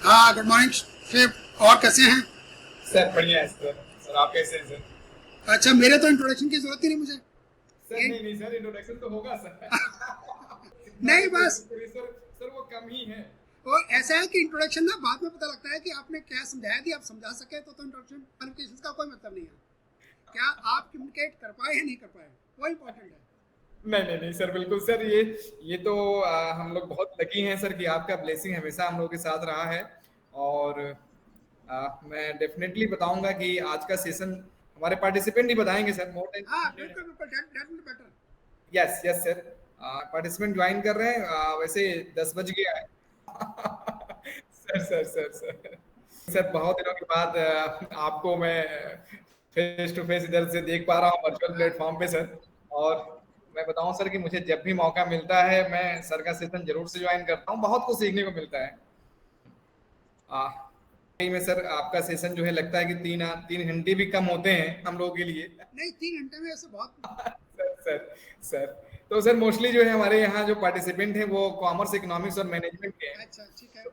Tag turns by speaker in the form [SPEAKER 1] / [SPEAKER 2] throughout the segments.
[SPEAKER 1] हाँ, good morning Shiv. और कैसे हैं?
[SPEAKER 2] सर बढ़िया है सर। सर आप कैसे हैं सर?
[SPEAKER 1] अच्छा, मेरे तो इंट्रोडक्शन की जरूरत ही नहीं मुझे।
[SPEAKER 2] सर
[SPEAKER 1] ये
[SPEAKER 2] नहीं नहीं सर, इंट्रोडक्शन तो होगा सर। इतना
[SPEAKER 1] नहीं,
[SPEAKER 2] तो
[SPEAKER 1] बस
[SPEAKER 2] प्रेशर सर वो कम ही है।
[SPEAKER 1] वो ऐसा है कि इंट्रोडक्शन ना बाद में पता लगता है कि आपने क्या समझाया थी। आप समझा सके तो इंट्रोडक्शन क्वालिफिकेशन का कोई मतलब नहीं है। क्या आप कम्युनिकेट कर पाए या नहीं कर पाए, वो इम्पोर्टेंट है।
[SPEAKER 2] नहीं नहीं नहीं सर, बिल्कुल सर। ये तो हम लोग बहुत लकी हैं सर कि आपका ब्लेसिंग हमेशा हम लोग के साथ रहा है। और मैं डेफिनेटली बताऊंगा कि आज का सेशन हमारे पार्टिसिपेंट ही बताएंगे सर। मोर देन
[SPEAKER 1] हाँ,
[SPEAKER 2] 100
[SPEAKER 1] बिल्कुल बिल्कुल, that better.
[SPEAKER 2] Yes yes sir. Participant join कर रहे हैं। वैसे 10 बज गया है। Sir sir sir sir sir बहुत दिनों के बाद आपको मैं फेस टू फेस इधर से देख पा रहा हूँ वर्चुअल प्लेटफॉर्म पे सर। और मैं बताऊं सर कि मुझे जब भी मौका मिलता है मैं सर का सेशन जरूर से ज्वाइन करता हूँ। बहुत कुछ सीखने को मिलता है। आ, में सर आपका सेशन जो है लगता है कि 3 घंटे भी कम होते हैं हम लोगों के लिए।
[SPEAKER 1] नहीं, 3 घंटे में ऐसे बहुत।
[SPEAKER 2] सर सर सर तो सर मोस्टली जो है हमारे यहाँ जो पार्टिसिपेंट हैं वो कॉमर्स, इकोनॉमिक्स और मैनेजमेंट के हैं।
[SPEAKER 1] अच्छा, ठीक है।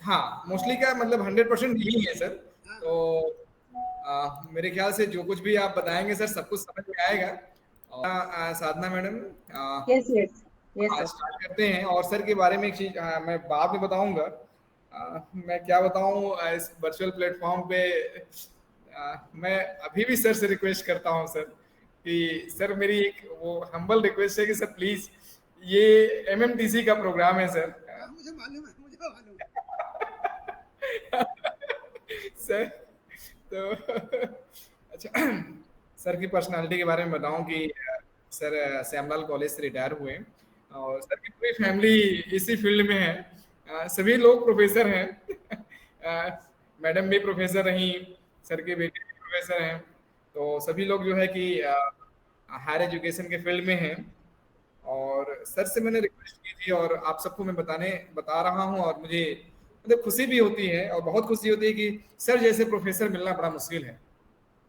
[SPEAKER 2] हाँ, मोस्टली का मतलब 100% यही है सर।
[SPEAKER 1] हाँ हाँ।
[SPEAKER 2] तो मेरे ख्याल से जो कुछ भी आप बताएंगे सर सब कुछ समझ में आएगा। और साधना मैडम,
[SPEAKER 3] Yes, yes, yes,
[SPEAKER 2] हाँ
[SPEAKER 3] sir.
[SPEAKER 2] स्टार्ट करते हैं। और सर के बारे में एक चीज मैं बाद में बताऊंगा। मैं क्या बताऊं इस वर्चुअल प्लेटफॉर्म पे। मैं अभी भी सर से रिक्वेस्ट करता हूं सर कि सर मेरी एक वो हम्बल रिक्वेस्ट है कि सर प्लीज ये एमएमटीसी का प्रोग्राम है सर।
[SPEAKER 1] हाँ, मुझे मालूम है, मुझे मालूम है।
[SPEAKER 2] सर तो अच्छा, सर की पर्सनालिटी के बारे में बताऊं कि सर श्यामलाल कॉलेज से रिटायर हुए हैं। और सर की पूरी फैमिली इसी फील्ड में है। सभी लोग प्रोफेसर हैं। मैडम भी प्रोफेसर रही, सर के बेटे भी प्रोफेसर हैं। तो सभी लोग जो है कि हायर एजुकेशन के फील्ड में हैं। और सर से मैंने रिक्वेस्ट की थी और आप सबको मैं बता रहा हूँ। और मुझे मतलब खुशी भी होती है और बहुत खुशी होती है कि सर जैसे प्रोफेसर मिलना बड़ा मुश्किल है।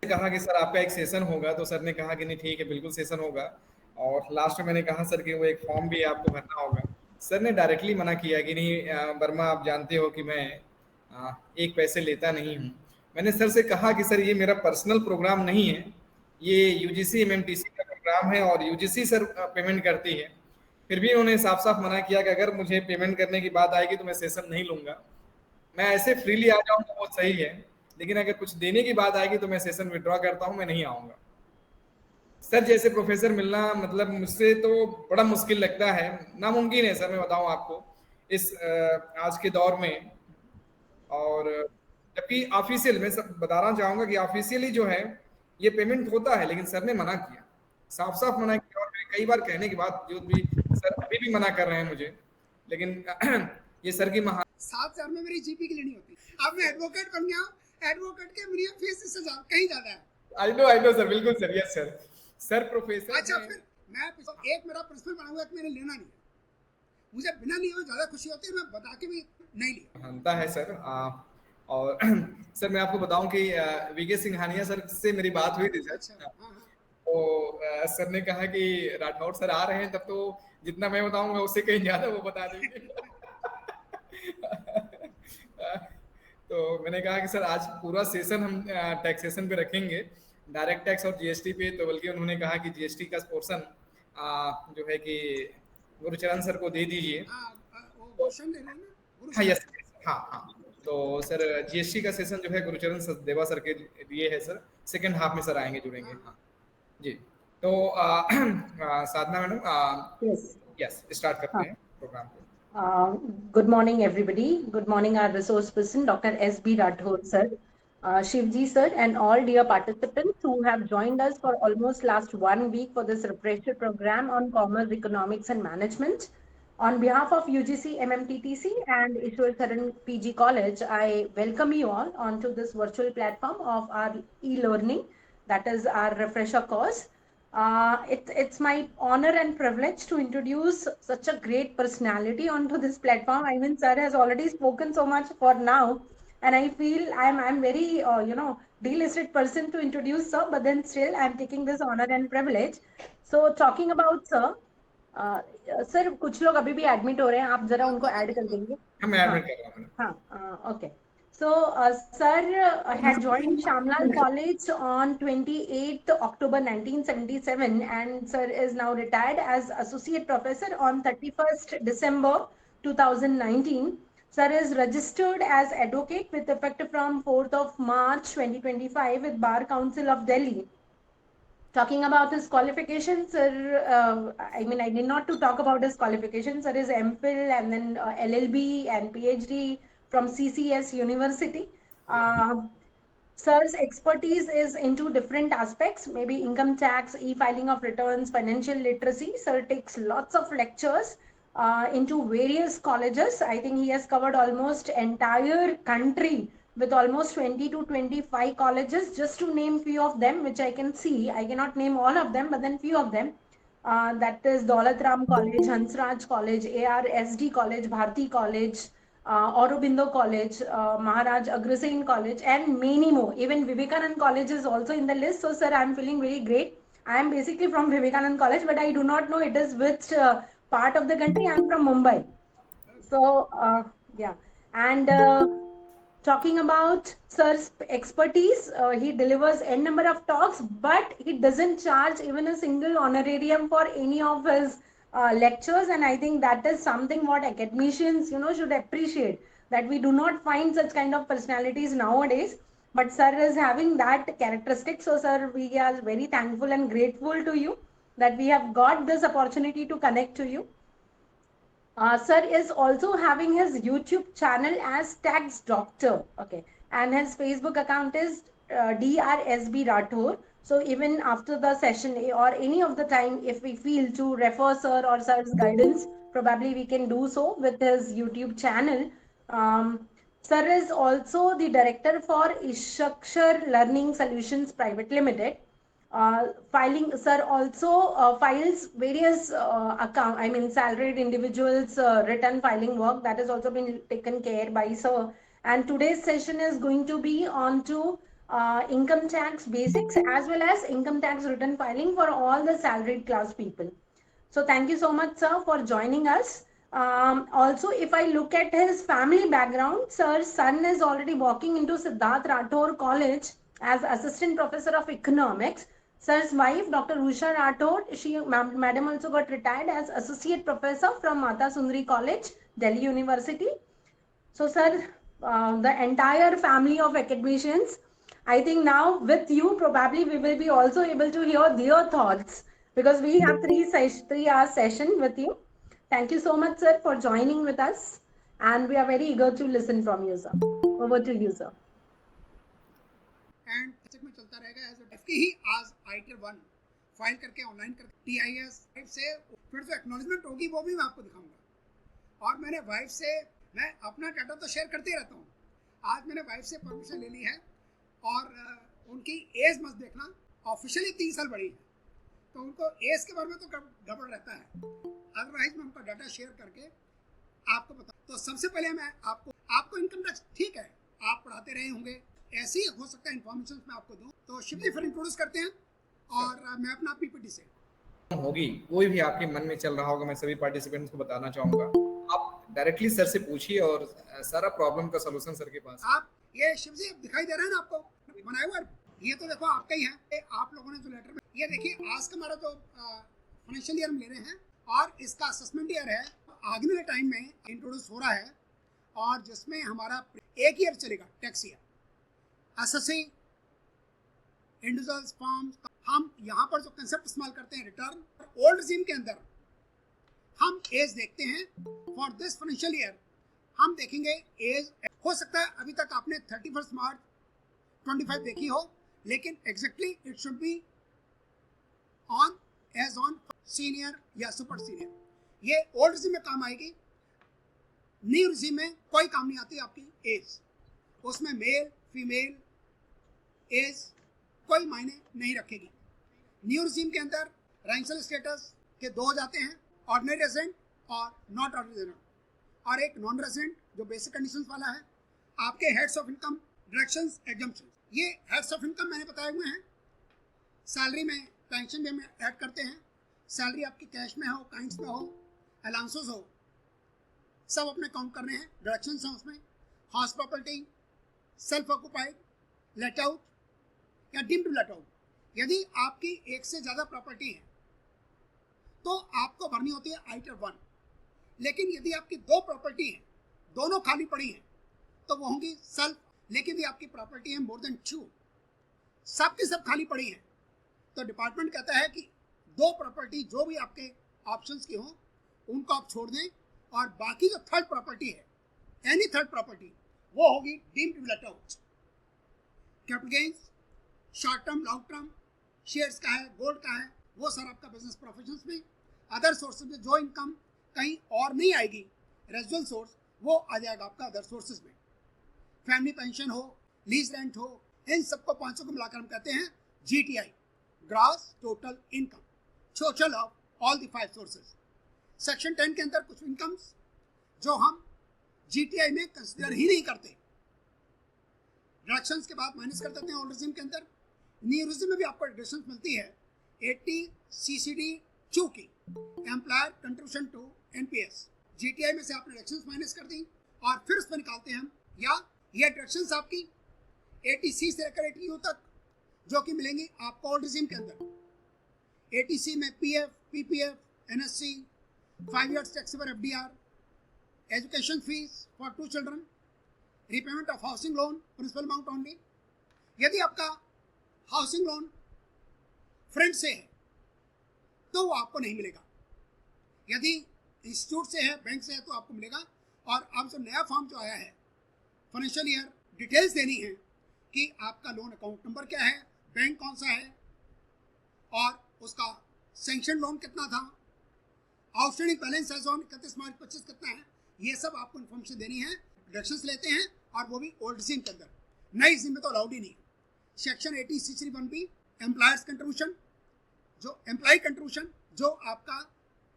[SPEAKER 2] कहा कि सर आपका एक सेशन होगा, तो सर ने कहा कि नहीं ठीक है बिल्कुल सेशन होगा। और लास्ट में मैंने कहा सर कि वो एक फॉर्म भी आपको भरना होगा। सर ने डायरेक्टली मना किया कि नहीं वर्मा आप जानते हो कि मैं एक पैसे लेता नहीं हूँ। मैंने सर से कहा कि सर ये मेरा पर्सनल प्रोग्राम नहीं है, ये यूजीसी एमएमटीसी का प्रोग्राम है और यूजीसी सर पेमेंट करती है। फिर भी उन्होंने साफ साफ मना किया कि अगर मुझे पेमेंट करने की बात आएगी तो मैं सेशन नहीं लूंगा। मैं ऐसे फ्रीली आ जाऊँ तो वो सही है, लेकिन अगर कुछ देने की बात आएगी तो मैं सेशन विड्रॉ करता हूँ, मैं नहीं आऊंगा। सर जैसे प्रोफेसर मिलना मतलब मुझसे तो बड़ा मुश्किल लगता है, नामुमकिन है सर। मैं बताऊं आपको इस आज के दौर में। और जबकि ऑफिशियल मैं सब बताना चाहूंगा कि ऑफिशियली जो है ये पेमेंट होता है, लेकिन सर ने मना किया, साफ साफ मना किया। और कई बार कहने के बाद जो भी सर अभी भी मना कर रहे हैं मुझे। लेकिन ये सर की महा
[SPEAKER 1] 7,000 में मेरी जीपी की लेनी होती। अब मैं एडवोकेट बन गया हूँ। एडवोकेट के मिनिमम फीस इससे कहीं ज्यादा है।
[SPEAKER 2] आई नो सर, बिल्कुल sir. Yes sir. Sir professor
[SPEAKER 1] अच्छा,
[SPEAKER 2] हैं।
[SPEAKER 1] फिर मैं एक मेरा प्रिंसिपल बना हुआ है कि मैंने लेना नहीं है। मुझे बिना लिए हुए ज्यादा खुशी होती है, मैं बता के भी नहीं लिया।
[SPEAKER 2] मानता है सर। और सर मैं आपको बताऊं कि वीके सिंघानिया सर से मेरी बात हुई थी
[SPEAKER 1] अच्छा,
[SPEAKER 2] सर।
[SPEAKER 1] हाँ हाँ।
[SPEAKER 2] तो सर ने कहा कि राठौर सर आ रहे हैं, तब तो जितना मैं बताऊंगा उससे कहीं ज्यादा वो बता देंगे। तो मैंने कहा कि सर आज पूरा सेशन हम टैक्सेशन पे रखेंगे, डायरेक्ट टैक्स और जीएसटी पे। तो बल्कि उन्होंने कहा कि जीएसटी का पोर्शन जो है कि गुरुचरण सर को दे दीजिए।
[SPEAKER 1] हाँ, वो
[SPEAKER 2] तो
[SPEAKER 1] गुलशन ले लेना,
[SPEAKER 2] हाँ
[SPEAKER 1] गुरुशरण।
[SPEAKER 2] यस, हाँ हाँ। तो सर जीएसटी का सेशन जो है गुरुचरण सचदेवा सर के लिए है सर। सेकंड हाफ में सर आएंगे, जुड़ेंगे।
[SPEAKER 1] हाँ
[SPEAKER 2] हाँ
[SPEAKER 1] हाँ।
[SPEAKER 2] जी। तो साधना मैडम,
[SPEAKER 3] Yes.
[SPEAKER 2] यस स्टार्ट करते
[SPEAKER 3] Huh.
[SPEAKER 2] हैं प्रोग्राम को।
[SPEAKER 3] Uh, Good morning, everybody. Good morning, our resource person, Dr. S.B. Rathod, sir, Shivji, sir, and all dear participants who have joined us for almost last 1 week for this refresher program on commerce, economics, and management. On behalf of UGC MMTTC and Ishwar Saran PG College, I welcome you all onto this virtual platform of our e-learning, that is our refresher course. It's my honor and privilege to introduce such a great personality onto this platform. I mean, sir has already spoken so much for now, and I feel I'm very delisted person to introduce sir, but then still I'm taking this honor and privilege. So talking about sir. Sir कुछ लोग अभी भी admit हो रहे हैं, आप जरा उनको ऐड कर देंगे.
[SPEAKER 2] मैं
[SPEAKER 3] हाँ
[SPEAKER 2] एडमिट कर रहा हूँ.
[SPEAKER 3] हाँ, okay. So, sir had joined Shamlal College on 28th October 1977, and sir is now retired as associate professor on 31st December 2019. Sir is registered as advocate with effect from 4th of March 2025 with Bar Council of Delhi. Talking about his qualifications, sir, I mean, I need not to talk about his qualifications. Sir is MPhil and then LLB and PhD from CCS University. Sir's expertise is into different aspects, maybe income tax, e-filing of returns, financial literacy. Sir takes lots of lectures into various colleges. I think he has covered almost entire country with almost 20 to 25 colleges, just to name few of them, which I can see. I cannot name all of them, but then few of them. That is Daulat Ram College, Hansraj College, ARSD College, Bharti College, Aurobindo College, Maharaj Agrasen College, and many more. Even Vivekanand College is also in the list. So, sir, I am feeling very great. I am basically from Vivekanand College, but I do not know it is which part of the country. I am from Mumbai. So, yeah. And talking about sir's expertise, he delivers n number of talks, but he doesn't charge even a single honorarium for any of his lectures. And I think that is something what academicians, should appreciate, that we do not find such kind of personalities nowadays. But sir is having that characteristic. So, sir, we are very thankful and grateful to you that we have got this opportunity to connect to you. Sir is also having his YouTube channel as Tax Doctor, okay, and his Facebook account is DRSB Rathore. So even after the session or any of the time, if we feel to refer sir or sir's guidance, probably we can do so with his YouTube channel. Sir is also the director for Ishakshar Learning Solutions Private Limited. Filing, sir also files various salaried individuals return filing work that has also been taken care by sir. And today's session is going to be on to income tax basics as well as income tax return filing for all the salaried class people. So thank you so much, sir, for joining us. Also, if I look at his family background, sir's son is already walking into Siddharth Rathore College as assistant professor of economics. Sir's wife, Dr. Usha Rathore, madam also got retired as associate professor from Mata Sundari College, Delhi University. So, sir, the entire family of academicians, I think now with you, probably we will be also able to hear their thoughts because we have 3 hour session with you. Thank you so much, sir, for joining with us. And we are very eager to listen from you, sir. Over to you, sir.
[SPEAKER 1] And में चलता रहेगा as एफकी ही आज आईटर 1 file करके online करके TIS से फिर जो acknowledgement होगी वो भी मैं आपको दिखाऊंगा. और मैंने वाइफ से, मैं अपना डाटा तो शेयर करते ही रहता हूँ, आज मैंने वाइफ से परमिशन ले ली है और उनकी एज मत देखना, ऑफिशियली 3 साल बड़ी है तो उनको एज के बारे में तो गड़बड़ रहता है, अदरवाइज मैं उनका डाटा शेयर करके आपको बता. तो सबसे पहले मैं आपको इनकम टैक्स, ठीक है आप पढ़ाते रहे होंगे, ऐसे ही हो सकता है इन्फॉर्मेशन मैं आपको दूं. तो शिवजी फिर इंट्रोड्यूस करते हैं और मैं अपना पीपीटी से
[SPEAKER 2] होगी कोई भी आपके मन में चल रहा होगा, मैं सभी पार्टिसिपेंट्स को बताना चाहूंगा, आप डायरेक्टली सर से पूछिए और सारा प्रॉब्लम का सलूशन सर के पास.
[SPEAKER 1] आप ये शिवजी दिखाई दे रहा है ना आपको बनाया हुआ, ये तो देखो आपका ही है. आप लोगों ने जो लेटर में, ये देखिए आज का हमारा जो फाइनेंशियल ईयर हम ले रहे हैं और इसका असेसमेंट ईयर है, आगे वाले टाइम में इंट्रोड्यूस हो रहा है और जिसमें हमारा 1 ईयर चलेगा tax year, SSC, individuals, forms. हम यहाँ पर जो कंसेप्ट इस्तेमाल करते हैं रिटर्न, ओल्ड रिजीम के अंदर हम एज देखते हैं. फॉर दिस फाइनेंशियल ईयर हम देखेंगे एज, हो सकता है अभी तक आपने 31 मार्च 25 देखी हो, लेकिन exactly it should be on age on senior या सुपर सीनियर. ये ओल्ड रिजीम में काम आएगी, न्यू रिजीम में कोई काम नहीं आती आपकी एज, उसमें मेल फीमेल एज कोई मायने नहीं रखेगी. न्यू रिजीम के अंदर रैंक्सल स्टेटस के 2 हो जाते हैं, ऑर्डिनरी रेजिडेंट और नॉट ऑर्डिनरी रेजिडेंट, और एक नॉन रेजिडेंट जो बेसिक कंडीशंस वाला है. आपके heads of income, deductions, exemptions, ये हेड्स ऑफ इनकम मैंने बताए हुए हैं. सैलरी में पेंशन भी हम ऐड करते हैं, सैलरी आपकी कैश में हो, काइंड्स में हो, अलाउंसेस हो, सब अपने काउंट करने हैं। डिडक्शंस हैं उसमें, house property, self occupied, let out या डीम्ड टू लेट आउट। यदि आपकी एक से ज़्यादा प्रॉपर्टी है तो आपको भरनी होती है आइटम 1। लेकिन यदि आपकी 2 प्रॉपर्टी है, दोनों खाली पड़ी हैं, तो वो होंगी सेल्फ। लेकिन यदि आपकी प्रॉपर्टी है मोर देन 2, सब की सब खाली पड़ी हैं, तो डिपार्टमेंट कहता है कि 2 प्रॉपर्टी जो भी आपके ऑप्शंस की हो उनको आप छोड़ दें, और बाकी जो थर्ड प्रॉपर्टी है, एनी थर्ड प्रॉपर्टी, वो होगी deemed to let out. Capital gains, short term, long term, shares का है, गोल्ड का है, वो सारा आपका बिजनेस प्रोफेशंस में। अदर सोर्सेज में जो इनकम कहीं और नहीं आएगी, रेजिडुअल सोर्स, वो आ जाएगा आपका अदर सोर्सेज में। फैमिली पेंशन हो, लीज रेंट हो, इन सबको 500 को मिलाकर हम कहते हैं GTI, gross total income, total of all the 5 sources. Section 10 के अंदर कुछ इनकम्स जो हम GTI में कंसिडर ही नहीं करते, डिडक्शंस के बाद माइनस कर देते हैं ओल्ड रेजिम के अंदर। न्यू रेजिम में भी आपको डिडक्शंस मिलती है 80 CCD 2 की, employer contribution to NPS। GTI में से आपने डिडक्शंस माइनस कर दी और फिर उस पर निकालते हैं हम, या ये डिडक्शंस आपकी 80C से लेकर 80U तक जो कि मिलेंगी आपको ओल्ड रेजिम के अंदर। 80C में PF, PPF, NSC, 5 years taxable FDR, education fees for 2 children, repayment of housing loan, principal amount only. यदि आपका हाउसिंग लोन फ्रेंड से है तो वो आपको नहीं मिलेगा, यदि इंस्टीट्यूट से है, बैंक से है, तो आपको मिलेगा। और अब जो नया फॉर्म जो आया है, फाइनेंशियल ईयर डिटेल्स देनी है कि आपका लोन अकाउंट नंबर क्या है, बैंक कौन सा है, और उसका सैंक्शन लोन कितना था, आउटस्टैंडिंग बैलेंस एज ऑन 31 मार्च 25 कितना है, ये सब आपको इन्फॉर्मेशन देनी है। डिडक्शंस लेते हैं, और वो भी ओल्ड रेजिम के अंदर, नई रेजिम में तो अलाउड ही नहीं। Section 80 CC 1B, employers contribution, जो एम्प्लॉय कंट्रीब्यूशन जो आपका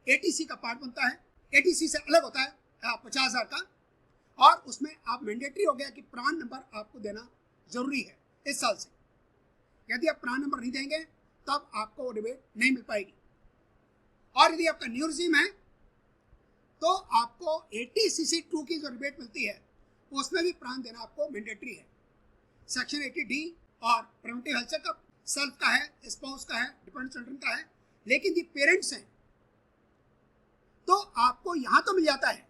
[SPEAKER 1] 80C का पार्ट बनता है, 80C से अलग होता है 50,000 का, और उसमें आप मैंडेटरी हो गया कि प्रान नंबर आपको देना जरूरी है इस साल से। यदि आप प्रान नंबर नहीं देंगे तब आपको रिबेट नहीं मिल पाएगी। और यदि आपका न्यू रेजिम है तो आपको 80 CC 2 की जो रिबेट मिलती है उसमें भी प्रान देना आपको मैंडेटरी है। सेक्शन 80D और प्रिवेंटिव हेल्थ चेकअप, सेल्फ का है, स्पाउस का है, डिपेंडेंट चिल्ड्रन का है, लेकिन ये पेरेंट्स हैं तो आपको यहाँ तो मिल जाता है,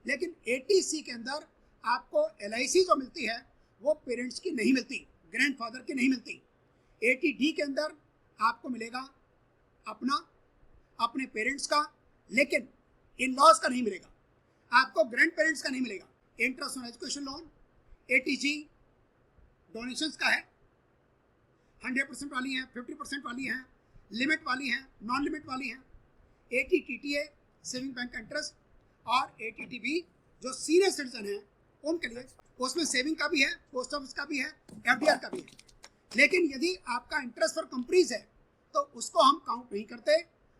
[SPEAKER 1] लेकिन 80C के अंदर आपको LIC जो मिलती है वो पेरेंट्स की नहीं मिलती, ग्रैंडफादर की नहीं मिलती। 80D के अंदर आपको मिलेगा अपने पेरेंट्स का, लेकिन इन लॉज का नहीं मिलेगा, आपको ग्रैंड पेरेंट्स का नहीं मिलेगा। Interest on education loan 80G donations का है, 100% वाली हैं, 50% वाली हैं, लिमिट वाली हैं, नॉन लिमिट वाली हैं। 80 TTA सेविंग बैंक का इंटरेस्ट, और 80 TB जो सीनियर सिटीजन हैं उनके लिए, उसमें सेविंग का भी है, पोस्ट ऑफिस का भी है, FDR का भी है। लेकिन यदि आपका इंटरेस्ट फॉर कंपनीज है तो उसको हम काउंट नहीं करते।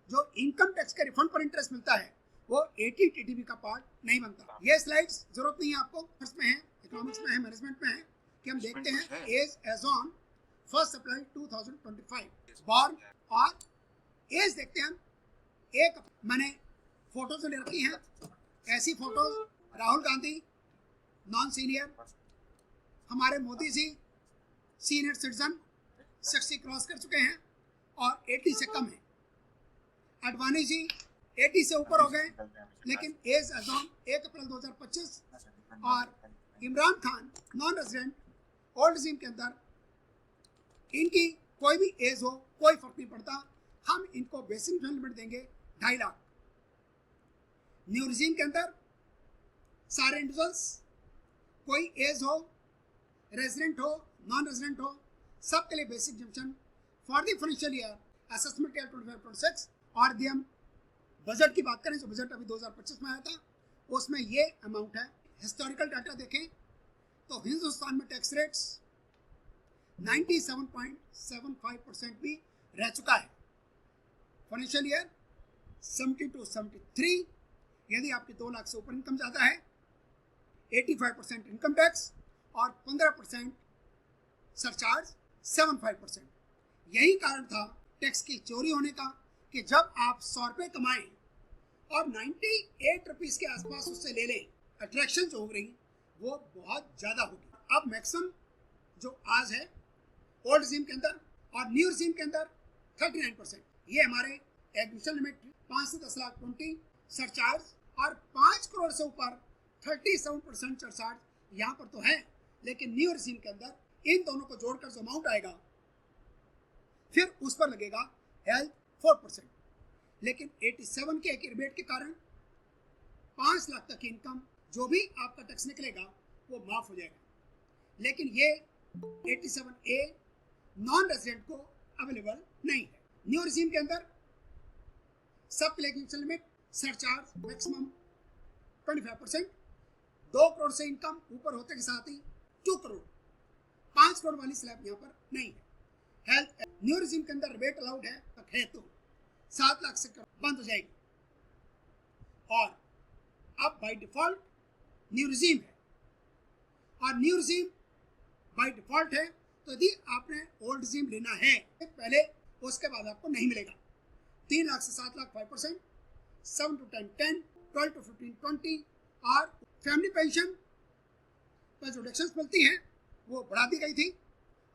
[SPEAKER 1] जो इनकम टैक्स के रिफंड पर इंटरेस्ट मिलता है वो 80 TDB का पार्ट नहीं बनता। ये स्लाइड्स जरूरत नहीं है आपको, में है, इकोनॉमिक्स में है, मैनेजमेंट में है, कि हम देखते हैं एज ऑन 1 अप्रैल 2025 बॉर्न, और एज देखते हैं हम। एक मैंने फोटोज ले रखी हैं, ऐसी photos Rahul Gandhi non senior, हमारे Modi ji senior citizen 60 cross कर चुके हैं और 80 से कम है, अडवाणी जी 80 से ऊपर हो गए लेकिन एज एज ऑन 1 अप्रैल 2025, और Imran Khan non resident old regime के अंदर इनकी कोई भी एज हो कोई फर्क नहीं पड़ता, हम इनको बेसिक लिमिट देंगे 2.5 लाख। न्यू रेजिम के अंदर सारे इंडिविजुअल्स, कोई एज हो, रेजिडेंट हो, नॉन रेजिडेंट हो, सब के लिए basic exemption for the financial year assessment year 25-26। और यदि हम बजट की बात करें, जो बजट अभी 2025 में आया था, उसमें ये अमाउंट है। हिस्टोरिकल डाटा देखें तो हिंदुस्तान में टैक्स रेट्स 97.75% भी रह चुका है। फाइनेंशियल ईयर 72-73, यदि आपकी 2 लाख से ऊपर इनकम ज़्यादा है 85% इनकम टैक्स और 15% सरचार्ज 75%। यही कारण था टैक्स की चोरी होने का, कि जब आप 100 रुपये कमाएं और 98 रुपीज़ के आसपास उससे ले लें, अट्रैक्शन जो हो रही वो बहुत ज़्यादा होगी। अब मैक्सिमम जो आज है ओल्ड रिजीम के अंदर और न्यू रिजीम के अंदर 39%, ये हमारे एडमिशन लिमिट 5 से 10 लाख 20 सरचार्ज और 5 करोड़ से ऊपर 37% सरचार्ज यहाँ पर तो है, लेकिन न्यू रिजीम के अंदर इन दोनों को जोड़कर जो अमाउंट आएगा फिर उस पर लगेगा हेल्थ 4%। लेकिन 87 के एक रिबेट के कारण 5 लाख तक की इनकम जो भी आपका टैक्स निकलेगा वो माफ हो जाएगा, लेकिन ये 87A नॉन रेजिडेंट को अवेलेबल नहीं है। न्यू रिजीम के अंदर सब collection limit surcharge maximum 25%, 2 crore से इनकम ऊपर होते के साथ ही 2 करोड़ 5 करोड़ वाली स्लैब यहाँ पर नहीं है। हेल्थ न्यू रिजीम के अंदर रिबेट अलाउड है तक है तो 7 लाख से बंद हो जाएगी, और अब बाय डिफॉल्ट न्यू रिजीम है, और न्यू रिजीम बाय डिफॉल्ट है, तो यदि आपने ओल्ड रिजीम लेना है पहले उसके बाद आपको नहीं मिलेगा। 3 लाख से 7 लाख 5%, 7 to 10 10, 12 to 15 20, और फैमिली पेंशन पर जो डिडक्शंस मिलती हैं वो बढ़ा दी गई थी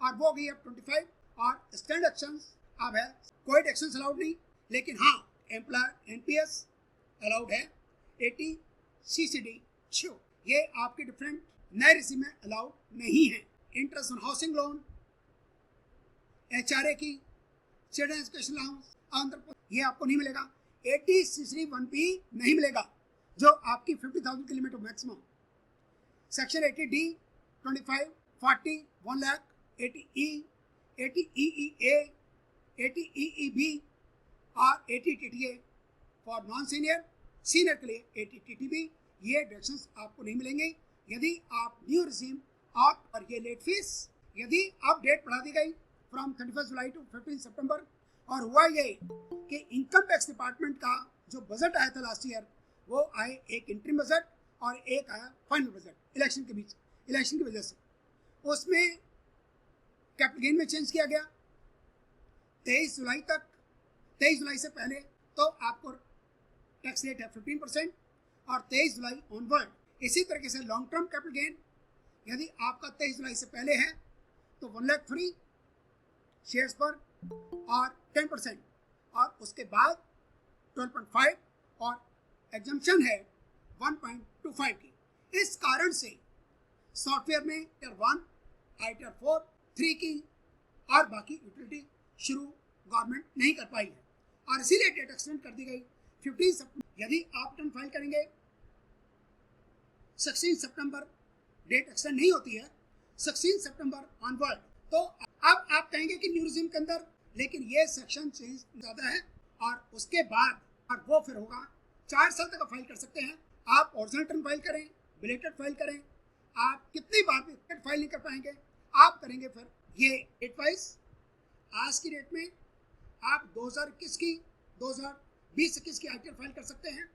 [SPEAKER 1] और वो हो गई अब 25, और स्टैंड एक्शंस अब है कोई एक्शंस अलाउड नहीं, लेकिन हाँ एम्प्लॉयर एनपीएस अलाउड है, 80 CCD छो ये आपके डिफरेंट नए रिजीम में अलाउड नहीं है। Interest on housing loan, HRA की, children education allowance, Andhra Pradesh ये आपको नहीं मिलेगा। 80 CCD 1B नहीं मिलेगा जो आपकी 50,000 की लिमिट हो maximum. Section 80D 25 40 1 lakh, 80E 80EEA 80EEB और 80 TTA for non senior, senior के लिए 80 TTB, ये डिडक्शंस आपको नहीं मिलेंगे यदि आप न्यू रिजीम और ये लेट फीस यदि अब डेट बढ़ा दी गई फ्रॉम 31 जुलाई टू 15 सितंबर, और हुआ ये कि इनकम टैक्स डिपार्टमेंट का जो बजट आया था लास्ट ईयर वो आए एक इंटरिम बजट और एक आया फाइनल बजट इलेक्शन के बीच, इलेक्शन की वजह से उसमें कैपिटल गेन में चेंज किया गया 23 जुलाई तक। 23 जुलाई से पहले तो आपको टैक्स रेट है 15% और 23 जुलाई ऑनवर्ड। इसी तरीके से लॉन्ग टर्म कैपिटल गेन यदि आपका 23 जुलाई से पहले है तो 1 लाख फ्री शेयर्स पर और 10%, और उसके बाद 12.5 और एग्जम्पशन है 1.25 की। इस कारण से सॉफ्टवेयर में टियर 1 टियर 4 3 की और बाकी यूटिलिटी शुरू गवर्नमेंट नहीं कर पाई है, और इसीलिए डेट एक्सटेंड कर दी गई 15 सितंबर। यदि आप रिटर्न फाइल करेंगे 16 सितंबर डेट एक्सटेंड नहीं होती है, 16 सितंबर ऑनवर्ड, तो अब आप कहेंगे कि न्यू रिजीम के अंदर, लेकिन ये सेक्शन चेंज ज़्यादा है और उसके बाद और वो फिर होगा 4 साल तक फाइल कर सकते हैं। आप ओरिजिनल रिटर्न फाइल करें, बिलेटेड फाइल करें, आप कितनी बार भी फाइल नहीं कर पाएंगे, आप करेंगे फिर ये डेट वाइज। आज की डेट में आप 2021 की 2020-21 की ITR फाइल कर सकते हैं,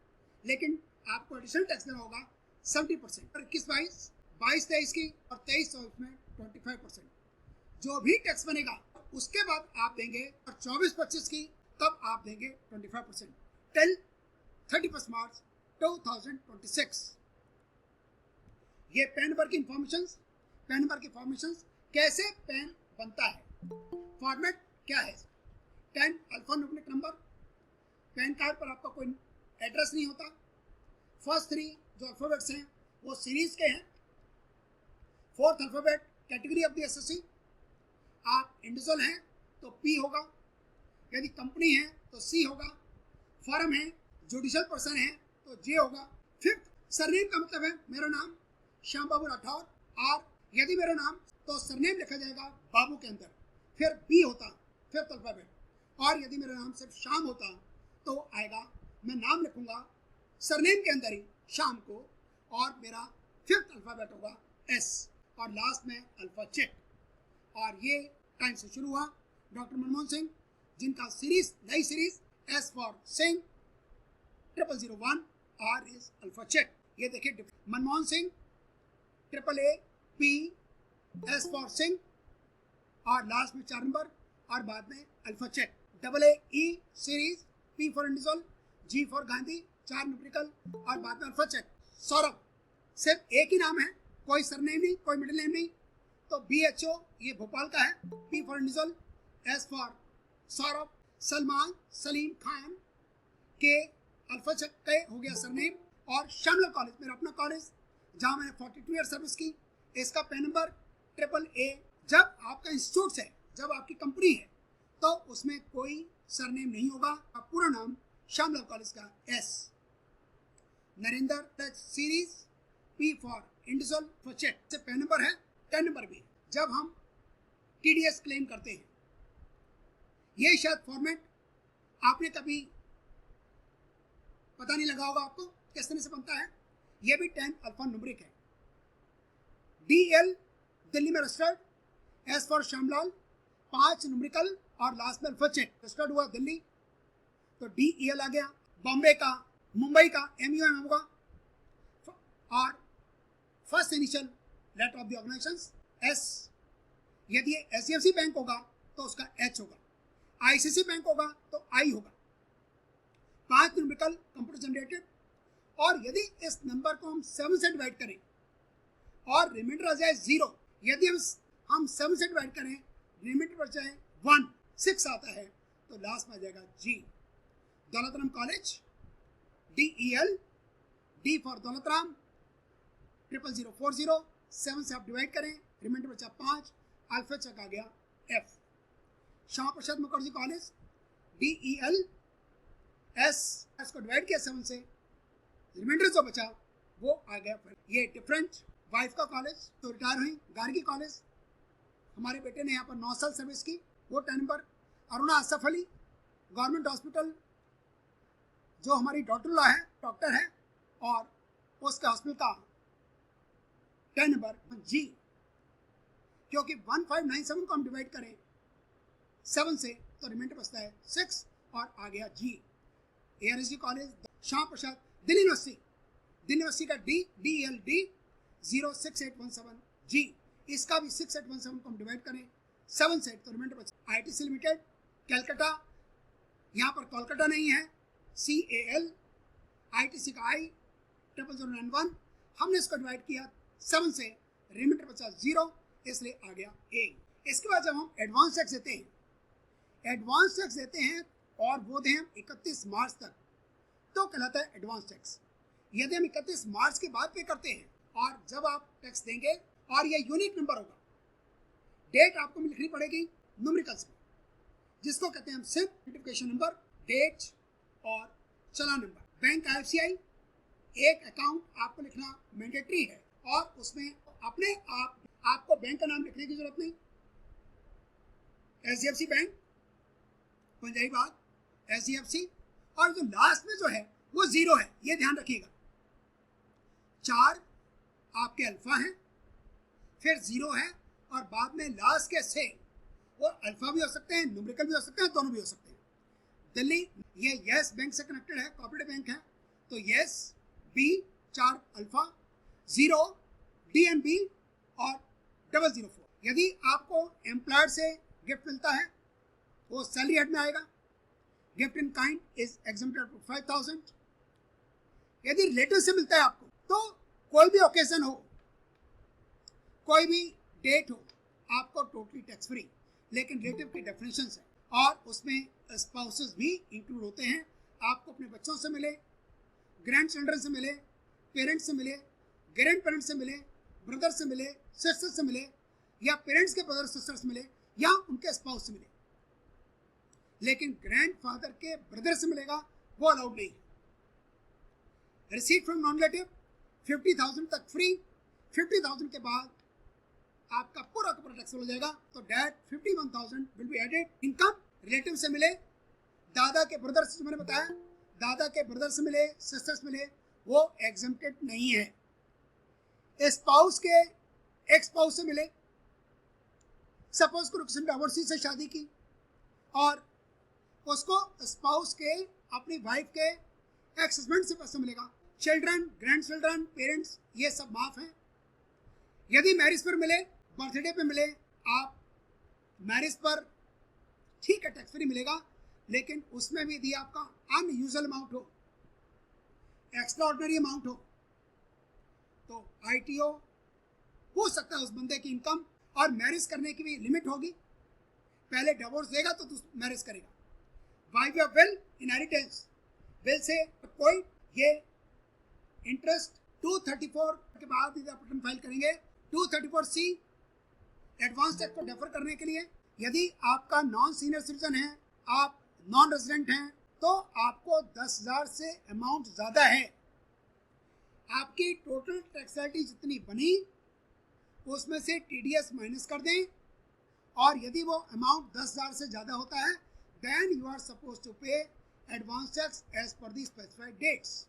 [SPEAKER 1] लेकिन आपको एडिशनल टैक्स देना होगा 70%, और 21-22, 22-23 की और 23-24 में 25%। जो भी टैक्स बनेगा उसके बाद आप देंगे, और 24-25 की तब आप देंगे 25% टिल 31 मार्च 2026। ये पैन नंबर की इंफॉर्मेशन कैसे पैन बनता है, फॉर्मेट क्या है। 10 अल्फान्यूमेरिक नंबर, पैन कार्ड पर आपका कोई एड्रेस नहीं होता। फर्स्ट 3 जो अल्फाबेट्स हैं वो सीरीज के हैं। 4th alphabet category of the assessee, आप इंडिविजुअल हैं तो P होगा, यदि कंपनी है तो C होगा, फर्म है, जुडिशियल पर्सन है तो J होगा। 5th सरनेम का मतलब है मेरा नाम श्याम बाबू राठौर, और यदि मेरा नाम तो सरनेम लिखा जाएगा बाबू के अंदर, फिर B होता 5th अल्फाबेट, और यदि मेरा नाम सिर्फ श्याम होता तो आएगा, मैं नाम लिखूंगा सरनेम के अंदर ही शाम को, और मेरा 5th अल्फाबेट होगा S, और लास्ट में अल्फा चेक। और ये टाइम से शुरू हुआ डॉक्टर मनमोहन सिंह, जिनका सीरीज नई series S for Singh 0001 R is alpha check. ये देखिए Manmohan Singh AAP S for Singh, और लास्ट में 4 नंबर, और बाद में alpha check. AAE series P for individual, G for Gandhi, 4 numerical और बाद में अल्फा चेक। सौरभ, सिर्फ एक ही नाम है, कोई सरनेम नहीं, कोई मिडिल नेम नहीं। तो BHO ये भोपाल का है, P for individual, S for Saurabh, Salman, Salim Khan, K alpha check के हो गया सरनेम। और श्यामला कॉलेज मेरा अपना कॉलेज जहाँ मैंने 42 ईयर सर्विस की, इसका पेन नंबर AAA। जब आपका इंस्टीट्यूट है, जब आपकी कंपनी है, तो उसमें कोई सरनेम नहीं होगा, आप पूरा नाम श्यामला कॉलेज का S। Narendra series, P for individual for check से पेन नंबर है, 10 नंबर भी। जब हम TDS क्लेम करते हैं, ये शायद फॉर्मेट आपने कभी पता नहीं लगा होगा आपको किस तरह से बनता है। ये भी 10 अल्फा न्यूमेरिक है। DL दिल्ली में registered, S for Shyamlal, 5 numerical और लास्ट में अल्फा चेक रजिस्टर्ड हुआ दिल्ली, तो DEL आ गया। बॉम्बे का, मुंबई का MUM होगा और first initial letter of the organization S। यदि HDFC बैंक होगा तो उसका H होगा, ICICI बैंक होगा तो I होगा। 5 न्यूमेरिकल कंप्यूटर जनरेटेड। और यदि इस नंबर को हम 7 से डिवाइड करें और रिमाइंडर आ जाए 0, यदि हम 7 से डिवाइड करें, रिमाइंडर बच जाए 1, 6 आता है, तो लास्ट में आ जाएगा G। Daulatram college, DEL, D for Daulatram, 00040, 7 से आप डिवाइड करें, रिमाइंडर बचा 5, अल्फा चेक आ गया F। Shyama Prasad Mukherjee college, DEL, S को डिवाइड किया 7 से, रिमाइंडर जो बचा वो आ गया। ये डिफरेंट वाइफ का कॉलेज तो रिटायर हुई, गार्गी कॉलेज हमारे बेटे ने यहाँ पर 9 साल सर्विस की, वो 10 number. Aruna Asaf Ali government hospital जो हमारी डॉक्टर है और उसके हॉस्पिटल का 10 नंबर G, क्योंकि 1597 को हम डिवाइड करें 7 से तो रिमाइंडर बचता है 6 और आ गया G। ARSD college, Shyama Prasad, Delhi university का DELD 06817 G, इसका भी 6817 को हम डिवाइड करें 7 से तो रिमाइंडर बचता है। ITC लिमिटेड कलकत्ता, यहाँ पर कोलकाता नहीं है, CAL, ITC का I 0091, हमने इसको डिवाइड किया 7 से, रिमाइंडर बचा 0, इसलिए आ गया A। इसके बाद जब हम एडवांस टैक्स देते हैं और वो दें हम 31 मार्च तक, तो कहलाता है एडवांस टैक्स। यदि हम 31 मार्च के बाद पे करते हैं और जब आप टैक्स देंगे और ये यूनिक नंबर होगा, डेट आपको लिखनी पड़ेगी न्यूमेरिकल्स में, जिसको कहते हैं हम सिर्फ आइडेंटिफिकेशन नंबर, डेट और चालान नंबर। बैंक IFCI, एक अकाउंट आपको लिखना मैंडेटरी है और उसमें अपने आपको बैंक का नाम लिखने की जरूरत नहीं। HDFC बैंक, पंजाबी बाग, HDFC, और जो लास्ट में जो है वो 0 है, ये ध्यान रखिएगा। 4 आपके अल्फा हैं, फिर 0 है और बाद में लास्ट के से वो अल्फा भी हो सकते हैं, न्यूमेरिकल भी हो सकते हैं, दोनों भी हो सकते हैं। दिल्ली ये यस बैंक से कनेक्टेड है, कोऑपरेटिव बैंक है, तो यस B 4 अल्फा, 0 DNB और 004। यदि आपको एम्प्लॉयर से गिफ्ट मिलता है वो सैलरी हेड में आएगा। Gift in kind is exempted for 5000। यदि रिलेटिव से मिलता है आपको, तो कोई भी ओकेजन हो, कोई भी डेट हो, आपको टोटली टैक्स फ्री। लेकिन रिलेटिव की डेफिनेशन है और उसमें स्पाउसेस भी इंक्लूड होते हैं। आपको अपने बच्चों से मिले, ग्रैंड चिल्ड्रन से मिले, पेरेंट्स से मिले, ग्रैंड पेरेंट्स से मिले, ब्रदर से मिले, सिस्टर से मिले, या पेरेंट्स के ब्रदर सिस्टर से मिले, या उनके स्पाउस से मिले, लेकिन ग्रैंडफादर के ब्रदर से मिलेगा वो अलाउड नहीं है। रिसीट फ्रॉम नॉन रिलेटिव 50,000 तक फ्री, 50,000 के बाद आपका पूरा का पूरा टैक्स हो जाएगा, तो that 51,000 will be added. Income relative से मिले, दादा के ब्रदर से, मैंने बताया दादा के ब्रदर से मिले, सिस्टर्स मिले, वो एग्जम्प्टेड नहीं है। स्पाउस के एक्स स्पाउस से मिले, सपोज को किसी डाइवोर्सी से शादी की और उसको स्पाउस के अपनी वाइफ के एक्स हस्बैंड से पैसा मिलेगा। चिल्ड्रन, ग्रैंड चिल्ड्रन, पेरेंट्स, ये सब माफ है। यदि मैरिज पर मिले, बर्थडे पे मिले, आप मैरिज पर ठीक है टैक्स फ्री मिलेगा, लेकिन उसमें भी यदि आपका अनयूजुअल अमाउंट हो, एक्स्ट्राऑर्डिनरी अमाउंट हो, तो आईटीओ हो सकता है उस बंदे की इनकम और मैरिज करने की भी लिमिट होगी। पहले डिवोर्स देगा तो मैरिज करेगा। Wife of will inheritance, will say कोई ये इंटरेस्ट 234 के बाद यदि आप रिटर्न फाइल करेंगे 234C एडवांस टैक्स को डेफर करने के लिए। यदि आपका नॉन सीनियर सिटीजन है, आप नॉन रेजिडेंट हैं, तो आपको 10,000 से अमाउंट ज़्यादा है। आपकी टोटल टैक्सेबिलिटी जितनी बनी उसमें से TDS माइनस कर दें, और यदि वो अमाउंट 10,000 से ज़्यादा होता है then you are suppose to pay advance tax as per the specified dates.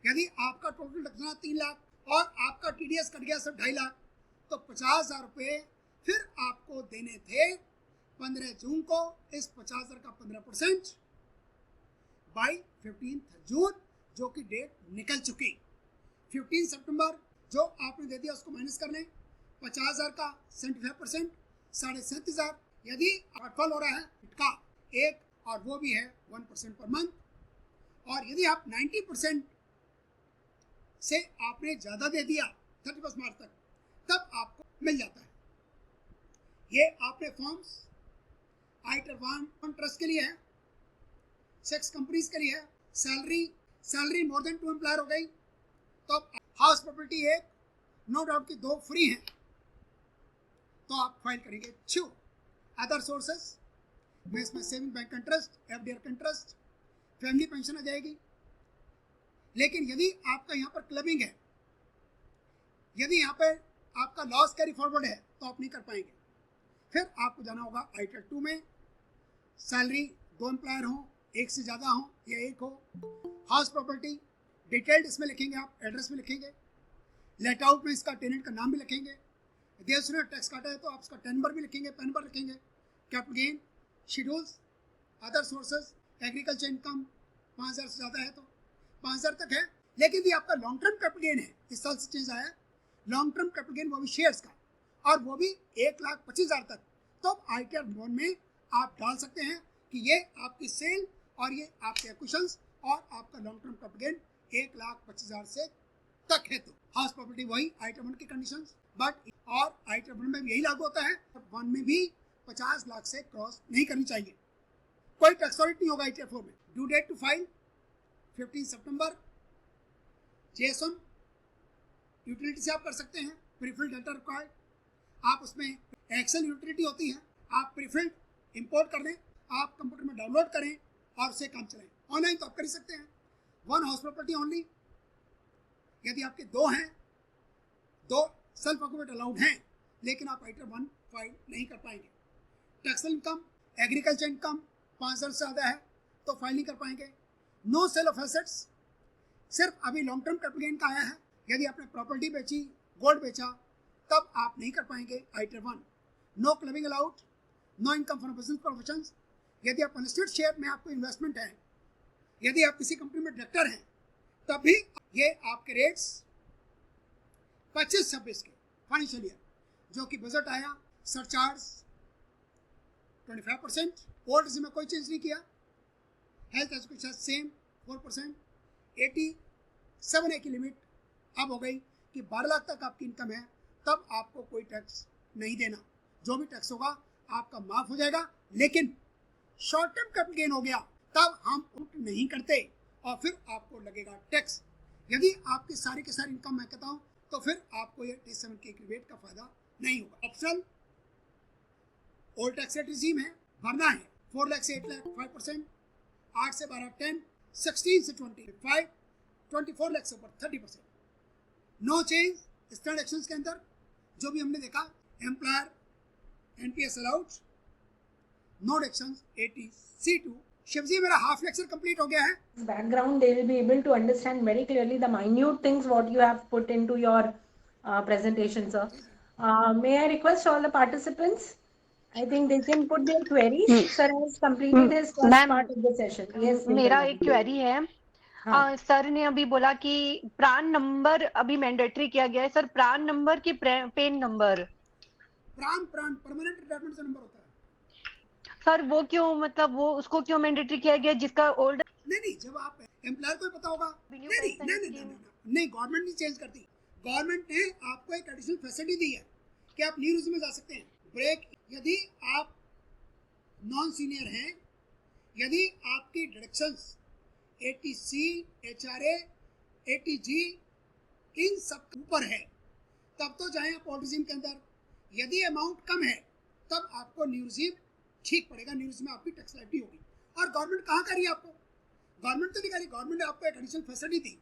[SPEAKER 1] यदि आपका टोटल टैक्स 3 लाख और आपका TDS कट गया सिर्फ 2.5 लाख, तो 50,000 रुपये फिर आपको देने थे 15 जून को। इस 50,000 का 15% बाई 15 जून, जो कि डेट निकल चुकी। 15 सितंबर जो आपने दे दिया उसको माइनस कर लें, 50,000 का 75% 37,500। यदि शॉर्टफॉल हो रहा है का 1 और वो भी है 1% पर मंथ, और यदि आप 90% से आपने ज़्यादा दे दिया 31 मार्च तक, तब आपको मिल जाता है। ये आपने फॉर्म्स आइटर 1 ट्रस्ट के लिए है, 6 कंपनीज के लिए है। सैलरी मोर देन 2 एम्प्लॉयर हो गई, तो हाउस प्रॉपर्टी 1, नो डाउट कि 2 फ्री हैं, तो आप फाइल करेंगे 2। अदर सोर्सेस में इसमें सेविंग बैंक का इंटरेस्ट, FDR का इंटरेस्ट, फैमिली पेंशन आ जाएगी। लेकिन यदि आपका यहाँ पर क्लबिंग है, यदि यहाँ पर आपका लॉस कैरी फॉरवर्ड है, तो आप नहीं कर पाएंगे। फिर आपको जाना होगा आइटल 2 में। सैलरी 2 एम्प्लॉयर हो, 1 से ज़्यादा हो या 1 हो। हाउस प्रॉपर्टी डिटेल्ड इसमें लिखेंगे, आप एड्रेस में लिखेंगे। लेट आउट में इसका टेनेंट का नाम भी लिखेंगे। यदि उसने टैक्स काटा है तो आप उसका 10 नंबर भी लिखेंगे, पैन नंबर लिखेंगे। Capital gain schedules, other sources, agriculture income 5,000 से ज़्यादा है तो 5,000 तक है। लेकिन यदि आपका लॉन्ग टर्म कैपिटल गेन है, इस साल से चेंज आया है, लॉन्ग टर्म कैपिटल गेन वो भी शेयर्स का, और वो भी 1,25,000 तक, तो ITR लोन में आप डाल सकते हैं कि ये आपकी सेल और ये आपके एक्विजिशंस और आपका लॉन्ग टर्म कैपिटल गेन 1,25,000 से तक है। तो हाउस प्रॉपर्टी वही आइटम 1 की कंडीशंस, बट और आइटम 1 में भी यही लागू होता है। 1 में भी 50 लाख से क्रॉस नहीं करनी चाहिए। कोई टैक्स ऑडिट नहीं होगा ITR 4 में। ड्यू डेट टू फाइल 15 सितंबर। JSON यूटिलिटी से आप कर सकते हैं। प्रीफिल्ड डाटा रिक्वायर्ड, आप उसमें एक्सेल यूटिलिटी होती है, आप प्रीफिल्ड इंपोर्ट कर दें, आप कंप्यूटर में डाउनलोड करें और उससे काम चलाएं। ऑनलाइन तो आप कर ही सकते हैं। 1 हाउस प्रॉपर्टी ओनली। यदि आपके 2 हैं, 2 सेल्फ ऑक्यूपेट अलाउड हैं, लेकिन आप आइटम 1 फाइल नहीं कर पाएंगे। टैक्सल इनकम, एग्रीकल्चर इनकम 5,000 से ज़्यादा है तो फाइल नहीं कर पाएंगे। नो सेल ऑफ एसेट्स, सिर्फ अभी लॉन्ग टर्म कैपिटल गेन का आया है। यदि आपने प्रॉपर्टी बेची, गोल्ड बेचा, तब आप नहीं कर पाएंगे item 1। No clubbing allowed, no income from business professions. यदि आप अनलिस्टेड शेयर में आपको इन्वेस्टमेंट है, यदि आप किसी कंपनी में डायरेक्टर हैं, तब भी ये आपके रेट्स 25-26 के फाइनेंशियल ईयर, जो कि बजट आया सरचार्ज 25%। ओल्ड में कोई चेंज नहीं किया। Health education same 4%। 87A की लिमिट अब हो गई कि 12 लाख तक आपकी इनकम है, तब आपको कोई टैक्स नहीं देना। जो भी टैक्स होगा आपका माफ हो जाएगा। लेकिन शॉर्ट टर्म कैपिटल गेन हो गया, तब हम नहीं करते और फिर आपको लगेगा टैक्स। यदि आपकी सारी की सारी इनकम मैं कहता हूँ, तो फिर आपको ये T7K की रेट का फायदा नहीं होगा। Optional old tax rate regime है, भरना है 4 लाख से 8 लाख 5%, 8 से 12 10, 16 से 25, 24 लाख से ऊपर 30%। नो चेंज स्टैंड एक्शंस के अंदर जो भी हमने देखा, employer NPS allowed, no actions 80C2। Shiv ji, मेरा हाफ लेक्चर कंप्लीट हो गया है।
[SPEAKER 3] Background, they will be able to understand very clearly the minute things what you have put into your presentation, sir. May I request all the participants? I think they can put their queries. Sir has completed his first part of the session. Yes,
[SPEAKER 4] मेरा एक query है।
[SPEAKER 3] हाँ।
[SPEAKER 4] Sir ने अभी बोला कि PRAN number अभी mandatory किया गया है। सर, प्रान नंबर की पेन नंबर?
[SPEAKER 1] प्रान परमानेंट रिटायरमेंट नंबर होता है।
[SPEAKER 4] सर वो क्यों, मतलब वो उसको क्यों मैंडेटरी किया गया जिसका ओल्ड
[SPEAKER 1] नहीं, जब आप एम्प्लॉयर को भी पता होगा।
[SPEAKER 4] Renew
[SPEAKER 1] नहीं,
[SPEAKER 4] pension scheme।
[SPEAKER 1] नहीं, गवर्नमेंट नहीं चेंज करती। गवर्नमेंट ने आपको एक एडिशनल फैसिलिटी दी है कि आप न्यू में जा सकते हैं। ब्रेक, यदि आप नॉन सीनियर हैं, यदि आपकी डिडक्शंस 80C, HRA, 80G इन सब ऊपर है, तब तो जाएं आप ओल्ड रिजीम के अंदर। यदि अमाउंट कम है, तब आपको न्यू रिजीम ठीक पड़ेगा, न्यू रिजीम में आपकी टैक्स लाइबिलिटी होगी। और गवर्नमेंट कहाँ कर रही है आपको? गवर्नमेंट तो नहीं करी, गवर्नमेंट ने आपको एक एडिशनल फैसिलिटी दी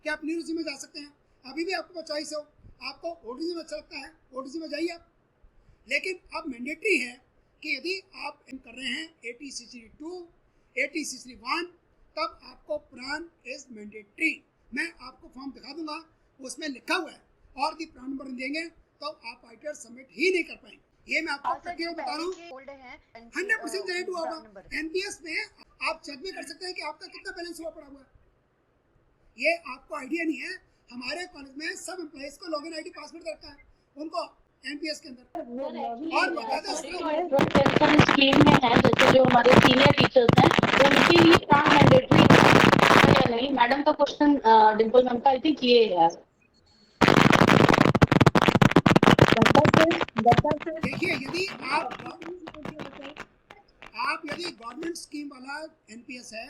[SPEAKER 1] कि आप न्यू रिजीम में जा सकते हैं। अभी भी आपके पास चॉइस हो, आपको ओल्ड रिजीम अच्छा लगता है, ओल्ड रिजीम में जाइए आप। लेकिन अब मैंडेटरी है कि यदि आप कर रहे हैं 80C2, 80C1, तब आपको प्रान इज मैंडेटरी। मैं आपको फॉर्म दिखा दूंगा, उसमें लिखा हुआ है, और भी प्रान नंबर देंगे तो आप आईटीआर सबमिट ही नहीं कर पाएंगे। ये मैं आपको प्रैक्टिकल बता रहा हूँ। 100% जनरेट हुआ होगा। एनपीएस में आप चेक भी कर सकते हैं कि आपका कितना बैलेंस हुआ पड़ा हुआ है। ये आपको आइडिया नहीं है, हमारे कॉलेज में सब एम्प्लॉइज को लॉगिन आईडी पासवर्ड रखा है उनको एनपीएस के अंदर। और बकायदा
[SPEAKER 5] पेंशन स्कीम में है, जैसे जो हमारे सीनियर टीचर्स हैं उनके लिए प्राण मैंडेटरी है या नहीं? मैडम का क्वेश्चन, डिम्पल मैम का, आई थिंक ये है।
[SPEAKER 1] देखिए, यदि यदि गवर्नमेंट स्कीम वाला एनपीएस है,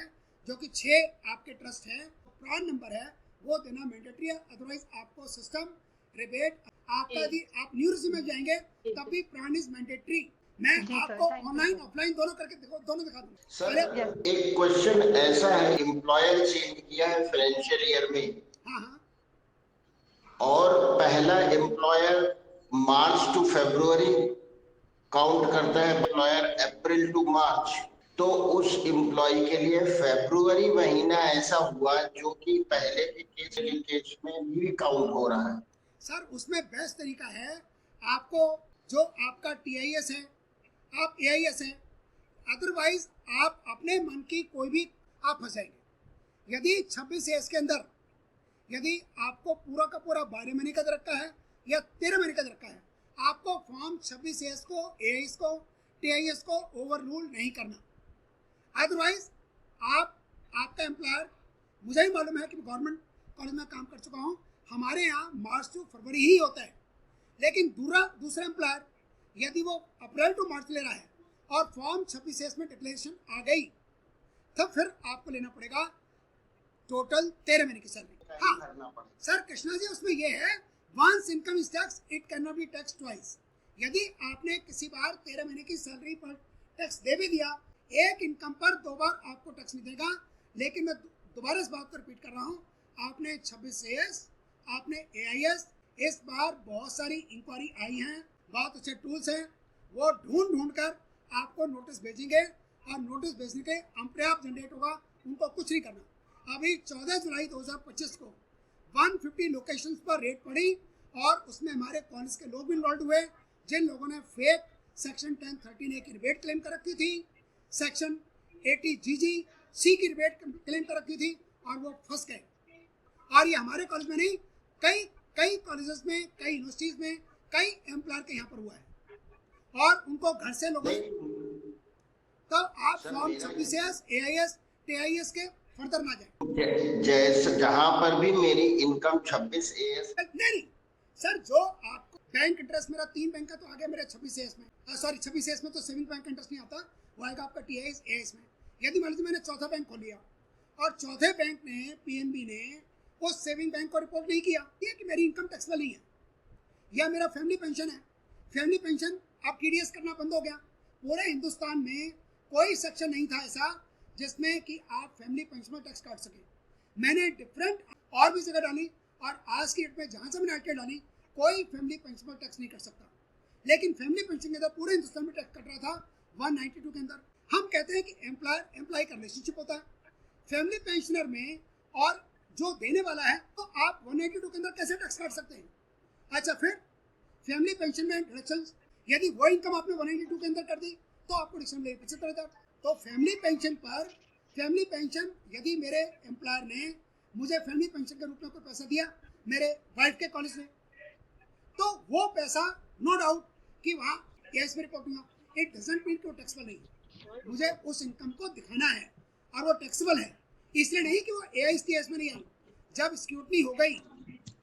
[SPEAKER 1] जो कि 6 आपके ट्रस्ट है, प्रान नंबर है, वो देना मैंडेटरी है। अदरवाइज आपको सिस्टम रिबेट आपका, यदि आप न्यू रिजीम में जाएंगे तब भी प्रान इज मैंडेटरी। मैं आपको ऑनलाइन ऑफलाइन दोनों करके दोनों दिखा दूंगा।
[SPEAKER 6] सर एक क्वेश्चन ऐसा है, एम्प्लॉयर चेंज किया है फाइनेंशियल ईयर में,
[SPEAKER 1] हाँ,
[SPEAKER 6] और पहला एम्प्लॉयर मार्च टू फरवरी काउंट करता है, एम्प्लॉयर अप्रैल टू मार्च, तो उस एम्प्लॉय के लिए फरवरी महीना ऐसा हुआ जो कि पहले के केस में भी काउंट हो रहा है।
[SPEAKER 1] सर उसमें बेस्ट तरीका है, आपको जो आपका टीआईएस है, आप एआईएस है, अदरवाइज आप अपने मन की कोई भी आप फंस जाएंगे। यदि 26 एस के अंदर यदि आपको पूरा का पूरा 12 महीने का दे रखा है या 13 महीने का दे रखा है, आपको फॉर्म 26 एस को, एआईएस को, टीआईएस को ओवर रूल नहीं करना। अदरवाइज आपका एम्प्लॉयर, मुझे ही मालूम है कि गवर्नमेंट कॉलेज में काम कर चुका हूँ, हमारे यहाँ मार्च टू फरवरी ही होता है। लेकिन दूसरा एम्प्लॉयर यदि वो अप्रैल टू मार्च ले रहा है और फॉर्म 26 एस में डिक्लेरेशन आ गई, तब फिर आपको लेना पड़ेगा टोटल 13 महीने की सैलरी। हाँ सर, कृष्णा जी, उसमें ये है, once income is tax it can not be tax twice. यदि आपने किसी बार 13 महीने की सैलरी पर टैक्स दे भी दिया, एक इनकम पर 2 बार आपको टैक्स नहीं देगा। लेकिन मैं दोबारा इस बात को रिपीट कर रहा हूँ, आपने 26 एस, आपने एआईएस, इस बार बहुत सारी इंक्वायरी आई हैं, बहुत अच्छे टूल्स हैं, वो ढूंढ कर आपको नोटिस भेजेंगे, और नोटिस भेजने के पर्याप्त जनरेट होगा, उनको कुछ नहीं करना। अभी 14 जुलाई 2025 को 150 लोकेशंस पर रेड पड़ी, और उसमें हमारे कॉलेज के लोग भी इन्वॉल्व हुए, जिन लोगों ने फेक सेक्शन 1013A की रिबेट क्लेम कर रखी थी, सेक्शन 80GG-C की रिबेट क्लेम कर रखी थी, और वो फंस गए। और ये हमारे कॉलेज में नहीं, कई कॉलेजेस में, कई यूनिवर्सिटीज में, कई एम्प्लॉयर के यहाँ पर हुआ है, और उनको घर से लोगों, तो आप फॉर्म 26 एस, एआईएस, टीआईएस के फर्दर ना जाए।
[SPEAKER 6] जैसे जहाँ पर भी मेरी इनकम 26 एस,
[SPEAKER 1] नहीं सर, जो आपको बैंक इंटरेस्ट, मेरा 3 बैंक का तो आ गया मेरे 26 एस में, सॉरी 26 एस में तो सेविंग बैंक इंटरेस्ट नहीं आता, वो आएगा आपका टीआईएस एएस में। यदि मान लीजिए मैंने चौथा बैंक खोल लिया, और चौथे बैंक ने, पीएनबी ने, उस सेविंग बैंक को रिपोर्ट नहीं किया ये कि मेरी इनकम टैक्सेबल नहीं है, या मेरा फैमिली पेंशन है, फैमिली पेंशन अब टीडीएस करना बंद हो गया। पूरे हिंदुस्तान में कोई सेक्शन नहीं था ऐसा जिसमें कि आप फैमिली पेंशन में टैक्स काट सके। मैंने डिफरेंट और भी जगह डाली, और आज की डेट में जहाँ से मैंने आईटी डाली, कोई फैमिली पेंशन पर टैक्स नहीं कर सकता। लेकिन फैमिली पेंशन के अंदर पूरे हिंदुस्तान में टैक्स कट रहा था 192 के अंदर। हम कहते हैं कि एम्प्लॉयर एम्प्लॉय का रिलेशनशिप होता है फैमिली पेंशनर में, और जो देने वाला है, तो आप 182 के अंदर कैसे टैक्स काट सकते हैं? अच्छा, फिर फैमिली पेंशन में डिडक्शन, यदि वो इनकम आपने 182 के अंदर कर दी, तो आपको डिडक्शन मिलेगी 75,000। तो फैमिली पेंशन पर, फैमिली पेंशन यदि मेरे एम्प्लॉयर ने मुझे फैमिली पेंशन के रूप में कोई पैसा दिया मेरे वाइफ के कॉलेज में, तो वो पैसा नो डाउट कि वहाँ एस में रिपोर्ट हुआ, इट डजंट मीन कि वो टैक्सेबल नहीं। मुझे उस इनकम को दिखाना है और वो टैक्सेबल है, इसलिए नहीं कि वो AISTS में नहीं आई। जब स्क्रूटनी हो गई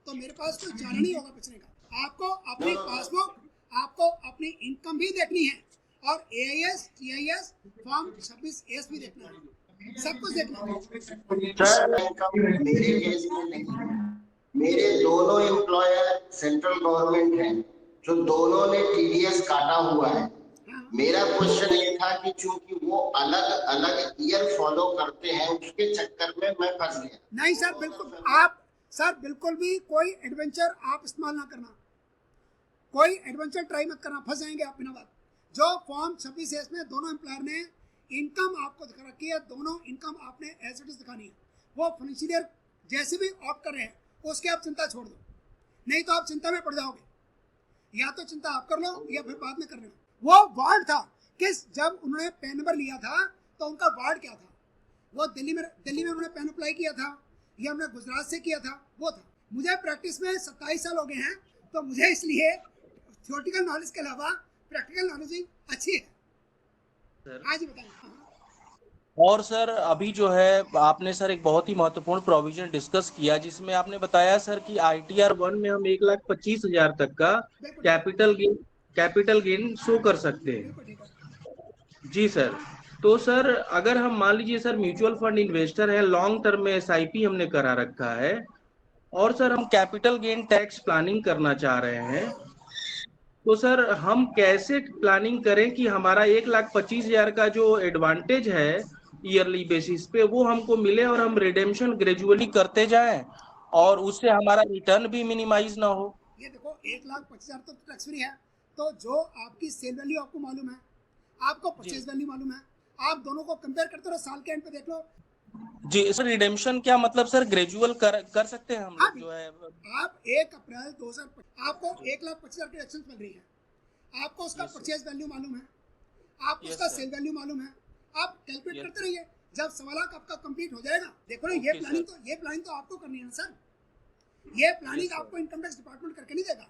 [SPEAKER 1] तो मेरे पास कोई चारा नहीं होगा बचने का। आपको अपनी पासबुक, आपको अपनी इनकम भी देखनी है और AIS, TIS, फॉर्म 26S भी देखना है, सब कुछ देखना है।
[SPEAKER 6] सर इनकम मेरे केस में नहीं, मेरे दोनों एम्प्लॉयर सेंट्रल गवर्नमेंट हैं, जो दोनों ने TDS काटा हुआ है। मेरा क्वेश्चन ये था कि चूंकि वो अलग अलग ईयर फॉलो करते हैं, उसके चक्कर में मैं फंस गया।
[SPEAKER 1] नहीं सर, बिल्कुल आप सर बिल्कुल भी कोई एडवेंचर आप इस्तेमाल ना करना, कोई एडवेंचर ट्राई मत करना, फंस जाएंगे आप बिना बात। जो फॉर्म 26S में दोनों एम्प्लॉयर ने इनकम आपको दिखा रखी है, दोनों इनकम आपने एज इट इज दिखानी है। वो फाइनेंशियल ईयर जैसे भी ऑप्ट कर रहे हैं उसके आप चिंता छोड़ दो, नहीं तो आप चिंता में पड़ जाओगे। या तो चिंता आप कर लो या फिर बाद में कर लेना। वो वार्ड था कि जब उन्होंने पैन नंबर लिया था तो उनका वार्ड क्या था, वो दिल्ली में उन्होंने पैन अप्लाई किया था या उन्होंने गुजरात से किया था, वो था। मुझे प्रैक्टिस में 27 साल हो गए हैं, तो मुझे इसलिए थ्योरेटिकल नॉलेज के अलावा प्रैक्टिकल नॉलेज अच्छी है। आज बताएं।
[SPEAKER 7] और सर अभी जो है आपने सर एक बहुत ही महत्वपूर्ण प्रोविजन डिस्कस किया, जिसमें आपने बताया सर कि ITR 1 में हम 1,25,000 तक का कैपिटल गेन शो कर सकते हैं। जी सर, तो सर अगर हम मान लीजिए सर म्यूचुअल फंड इन्वेस्टर है, लॉन्ग टर्म में SIP हमने करा रखा है और सर हम कैपिटल गेन टैक्स प्लानिंग करना चाह रहे हैं, तो सर हम कैसे प्लानिंग करें कि हमारा 1,25,000 का जो एडवांटेज है ईयरली बेसिस पे वो हमको मिले और हम रिडेम्पशन ग्रेजुअली करते जाएं और उससे हमारा रिटर्न भी मिनिमाइज ना हो।
[SPEAKER 1] ये देखो 1,25,000 तो टैक्स फ्री है, तो जो आपकी सेल वैल्यू आपको मालूम है, आपको परचेज वैल्यू मालूम है, आप दोनों को कंपेयर करते रहो, साल के एंड पे देख लो।
[SPEAKER 7] जी सर, रिडेम्पशन क्या मतलब सर ग्रेजुअल कर सकते हैं हम लोग जो है।
[SPEAKER 1] आप 1 अप्रैल 2025 आपको 1,25,000 की एक्शन मिल रही है, आपको उसका परचेज वैल्यू मालूम है, आपको उसका सेल वैल्यू मालूम है, आप कैलकुलेट करते रहिए। जब 1.25 लाख आपका कंप्लीट हो जाएगा, देखो ना ये प्लानिंग तो आपको करनी है ना सर। ये प्लानिंग आपको इनकम टैक्स डिपार्टमेंट करके नहीं देगा,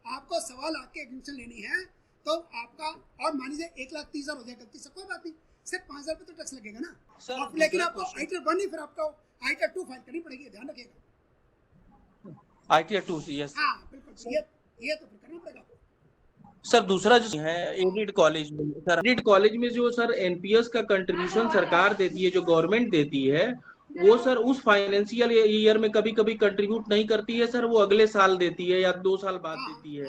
[SPEAKER 1] आपको 1.25 लाख की एग्जेम्पशन लेनी है तो आपका, और मान लीजिए 1,30,000 हो जाए गलती से, कोई बात नहीं, सिर्फ 5,000 रुपये तो टैक्स लगेगा ना सर। लेकिन आपको ITR 1 नहीं, फिर आपको ITR 2 फाइल करनी पड़ेगी, ध्यान रखिएगा।
[SPEAKER 7] ITR 2 यस,
[SPEAKER 1] हाँ बिल्कुल, ये तो फिर करना पड़ेगा आपको।
[SPEAKER 7] सर दूसरा जो है एडिड कॉलेज में, सर एडिड कॉलेज में जो सर NPS का कंट्रीब्यूशन सरकार देती है, जो गवर्नमेंट देती है, वो सर उस फाइनेंशियल ईयर में कभी कभी कंट्रीब्यूट नहीं करती है सर, वो अगले साल देती है या 2 साल बाद देती है।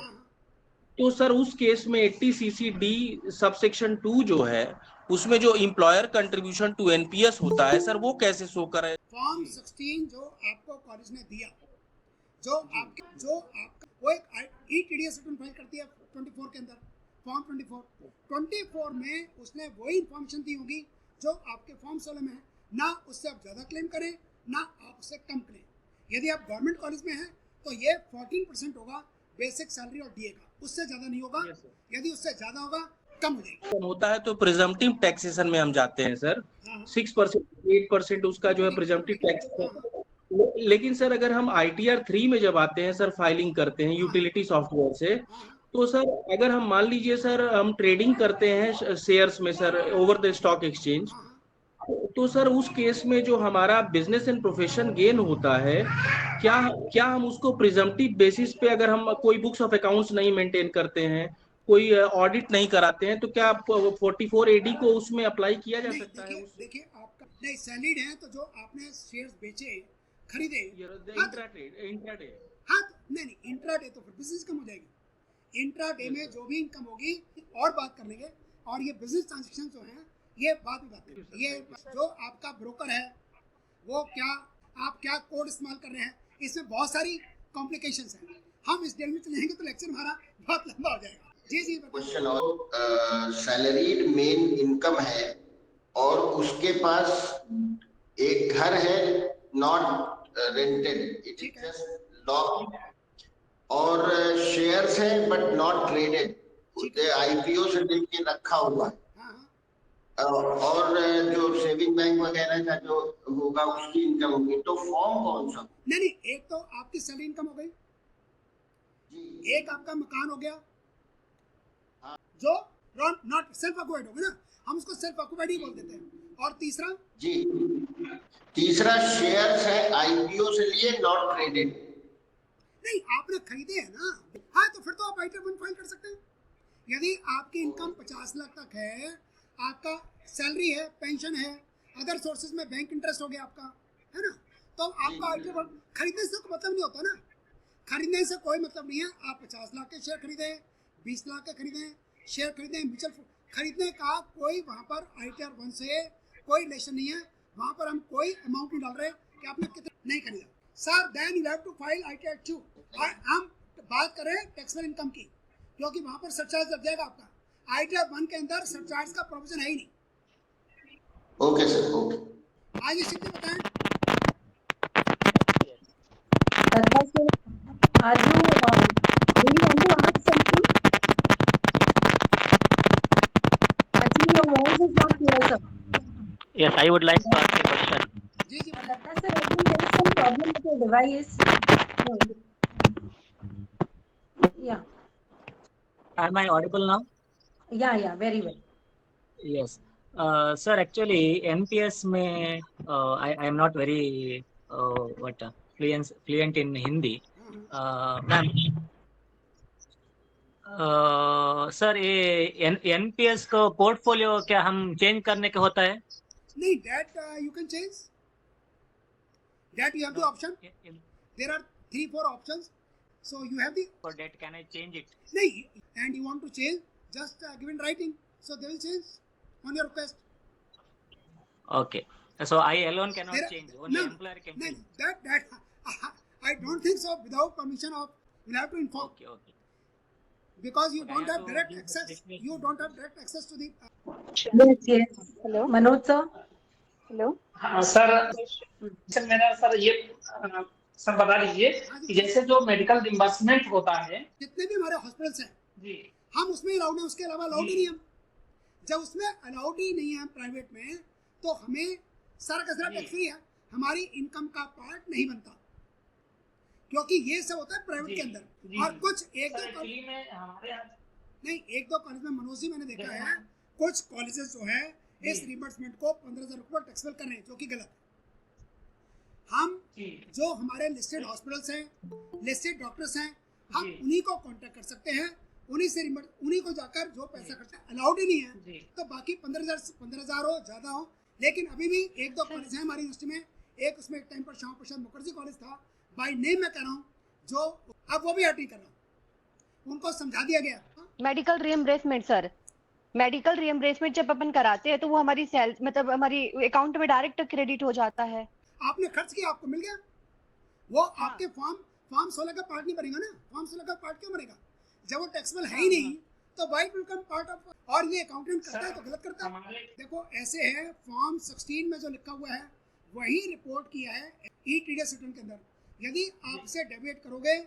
[SPEAKER 7] तो सर उस केस में 80CC-D सबसेक्शन 2 जो है उसमें जो एम्प्लॉयर कंट्रीब्यूशन टू NPS होता है सर, वो कैसे शो करे?
[SPEAKER 1] फॉर्म 16 जो आपको कॉलेज ने दिया, जो आपका वो एक ETDS रिटर्न फाइल करती है 24 के अंदर, फॉर्म 24 में उसने वही इंफॉर्मेशन दी होगी जो आपके फॉर्म 16 में है, ना उससे आप ज़्यादा क्लेम करें ना आप उससे कम क्लेम। यदि आप गवर्नमेंट कॉलेज में हैं तो ये 14% होगा बेसिक सैलरी और DA का, उससे ज़्यादा नहीं होगा। यदि उससे ज़्यादा होगा कम हो जाएगी।
[SPEAKER 7] होता है तो प्रिजम्पटिव टैक्सेशन में हम जाते हैं सर, 6% 8% उसका जो है प्रिजम्पटिव टैक्स। लेकिन सर अगर हम ITR 3 में जब आते हैं सर, फाइलिंग करते हैं यूटिलिटी सॉफ्टवेयर से, तो सर अगर हम मान लीजिए सर हम ट्रेडिंग करते हैं शेयर्स में sir over the stock exchange, तो सर उस केस में जो हमारा बिजनेस एंड प्रोफेशन गेन होता है, क्या हम उसको प्रिजम्पटिव बेसिस पे, अगर हम कोई बुक्स ऑफ अकाउंट्स नहीं मेंटेन करते हैं, कोई ऑडिट नहीं कराते हैं, तो क्या 44 AD को उसमें अप्लाई किया जा सकता है?
[SPEAKER 1] देखिए आपका नहीं सैलरीड है, तो जो आपने शेयर्स बेचे खरीदे
[SPEAKER 7] इंट्राडे,
[SPEAKER 1] हाँ नहीं इंट्राडे तो फिर बिजनेस कम हो जाएगी। इंट्राडे में जो भी इनकम होगी और बात कर लेंगे, और ये बिजनेस ट्रांजेक्शन जो है ये बाद में बात करेंगे। ये जो आपका ब्रोकर है वो आप क्या कोड इस्तेमाल कर रहे हैं, इसमें बहुत सारी कॉम्प्लिकेशंस हैं। हम इस डिटेल में चलेंगे तो लेक्चर हमारा बहुत लंबा हो जाएगा। जी
[SPEAKER 6] क्वेश्चन और सैलरीड मेन इनकम है और उसके पास एक घर है not rented, it is just lock, और शेयर्स है बट नॉट ट्रेडेड, IPO से लेके रखा हुआ है, और जो सेविंग बैंक वगैरह का जो होगा उसकी इनकम होगी। तो फॉर्म कौन सा?
[SPEAKER 1] नहीं, एक तो आपकी सैलरी इनकम हो गई, एक आपका मकान हो गया, जो नॉट सेल्फ ऑक्यूपाइड होगा ना, हम उसको सेल्फ ऑक्यूपाइड ही बोल देते हैं। और तीसरा
[SPEAKER 6] जी, तीसरा शेयर्स है आईपीओ से लिए, नॉट ट्रेडेड।
[SPEAKER 1] नहीं, आपने खरीदे हैं ना, हाँ, तो फिर तो आप आईटीआर 1 फाइल कर सकते हैं। यदि आपकी इनकम 50 लाख तक है, आपका सैलरी है, पेंशन है, अदर सोर्सेज में बैंक इंटरेस्ट हो गया आपका, है ना, तो आपका आईटीआर 1 खरीदने से कोई मतलब नहीं होता ना, खरीदने से कोई मतलब नहीं है। आप 50 लाख के शेयर खरीदे, 20 लाख के खरीदे शेयर खरीदे, म्यूचुअल फंड खरीदने का कोई वहाँ पर आईटीआर 1 से कोई रिलेशन नहीं है। वहाँ पर हम कोई अमाउंट नहीं डाल रहे कि आपने कितना नहीं खरीदा। Sir then you have to file ITR 2। हम बात करें टैक्सेबल इनकम की, क्योंकि वहाँ पर सरचार्ज लग जाएगा आपका। आईटीआर 1 के अंदर सरचार्ज का प्रोविजन है ही नहीं।
[SPEAKER 6] Okay sir, okay.
[SPEAKER 1] आगे शिफ्ट बताएं।
[SPEAKER 3] Are you do you want to ask something? Actually, your voice is not clear, sir.
[SPEAKER 8] Yes, I would like to ask a question.
[SPEAKER 1] जी जी बताएं।
[SPEAKER 3] Datta sir, I think there is some problem with your device. Yeah,
[SPEAKER 8] Am I audible now?
[SPEAKER 3] yeah, very well.
[SPEAKER 8] Yes. Sir, actually, NPS में I am not very fluent in Hindi. Ma'am, sir ये NPS को portfolio क्या हम change करने के होता है?
[SPEAKER 1] नहीं, that you can change. That you have the option. There are 3-4 options. So you have the.
[SPEAKER 8] For that, can I change it?
[SPEAKER 1] नहीं, and you want to change, just give in writing. So they will change on your request.
[SPEAKER 8] Okay. So I alone cannot
[SPEAKER 1] There are-
[SPEAKER 8] change. Only
[SPEAKER 1] no,
[SPEAKER 8] employer can
[SPEAKER 1] no,
[SPEAKER 8] change.
[SPEAKER 1] that I don't think so. Without permission of, you'll have to inform,
[SPEAKER 8] Okay.
[SPEAKER 1] because you
[SPEAKER 8] But I
[SPEAKER 1] don't
[SPEAKER 8] have
[SPEAKER 1] have
[SPEAKER 8] to
[SPEAKER 1] direct
[SPEAKER 8] give
[SPEAKER 1] access.
[SPEAKER 8] dismissal.
[SPEAKER 1] You don't have direct access to the.
[SPEAKER 3] Yes.
[SPEAKER 4] Hello
[SPEAKER 3] Manoj sir.
[SPEAKER 4] Hello
[SPEAKER 9] हाँ sir, sir मेरा sir ये sir बता दीजिए कि जैसे जो medical reimbursement होता है
[SPEAKER 1] जितने भी हमारे हॉस्पिटल्स हैं,
[SPEAKER 9] जी,
[SPEAKER 1] हम उसमें अलाउड हैं, उसके अलावा अलाउड ही नहीं हम। जब उसमें अलाउड ही नहीं है प्राइवेट में, तो हमें सारा का सारा
[SPEAKER 9] जी।
[SPEAKER 1] टैक्स फ्री है, हमारी इनकम का पार्ट नहीं बनता, क्योंकि ये सब होता है प्राइवेट
[SPEAKER 9] जी,
[SPEAKER 1] के अंदर।
[SPEAKER 9] जी,
[SPEAKER 1] और
[SPEAKER 9] जी।
[SPEAKER 1] कुछ एक
[SPEAKER 9] सर
[SPEAKER 1] दो
[SPEAKER 9] एक्चुअली में हमारे यहाँ
[SPEAKER 1] नहीं, 1-2 कॉलेज में मनोज जी मैंने देखा है, कुछ कॉलेजेस जो है इस
[SPEAKER 9] जी।
[SPEAKER 1] रिम्बर्समेंट को 15,000 रुपये टैक्सेबल कर रहे हैं, जो कि गलत है। हम
[SPEAKER 9] जी,
[SPEAKER 1] जो हमारे लिस्टेड हॉस्पिटल्स हैं, लिस्टेड डॉक्टर्स हैं, हम
[SPEAKER 9] जी।
[SPEAKER 1] उन्हीं को कांटेक्ट कर सकते हैं, उन्हीं को जाकर जो पैसा खर्चा अलाउड ही नहीं है,
[SPEAKER 9] जी।
[SPEAKER 1] तो बाकी 15,000 हो, ज़्यादा हो। लेकिन अभी भी 1-2 कॉलेज हैं हमारी यूनिवर्सिटी में, एक उसमें एक टाइम पर श्यामा प्रसाद मुखर्जी कॉलेज था, बाई नेम मैं कह रहा हूँ, जो अब वो भी हट नहीं कर रहा, उनको समझा दिया गया।
[SPEAKER 4] Medical reimbursement sir, medical reimbursement जब अपन कराते हैं तो वो हमारी सेल मतलब हमारी अकाउंट में डायरेक्ट क्रेडिट हो जाता है।
[SPEAKER 1] आपने खर्च किया, आपको मिल गया, वो आपके फॉर्म 16 का पार्ट नहीं बनेगा ना। फॉर्म 16 का पार्ट क्यों बनेगा? जब वो टैक्सेबल है ही नहीं, तो why will come part of. और ये अकाउंटेंट करता है तो गलत करता है।
[SPEAKER 9] हमारे
[SPEAKER 1] देखो ऐसे है, फॉर्म 16 में जो लिखा हुआ है वही रिपोर्ट किया है ई टीडीएस रिटर्न के अंदर। यदि आप इसे डेविएट करोगे,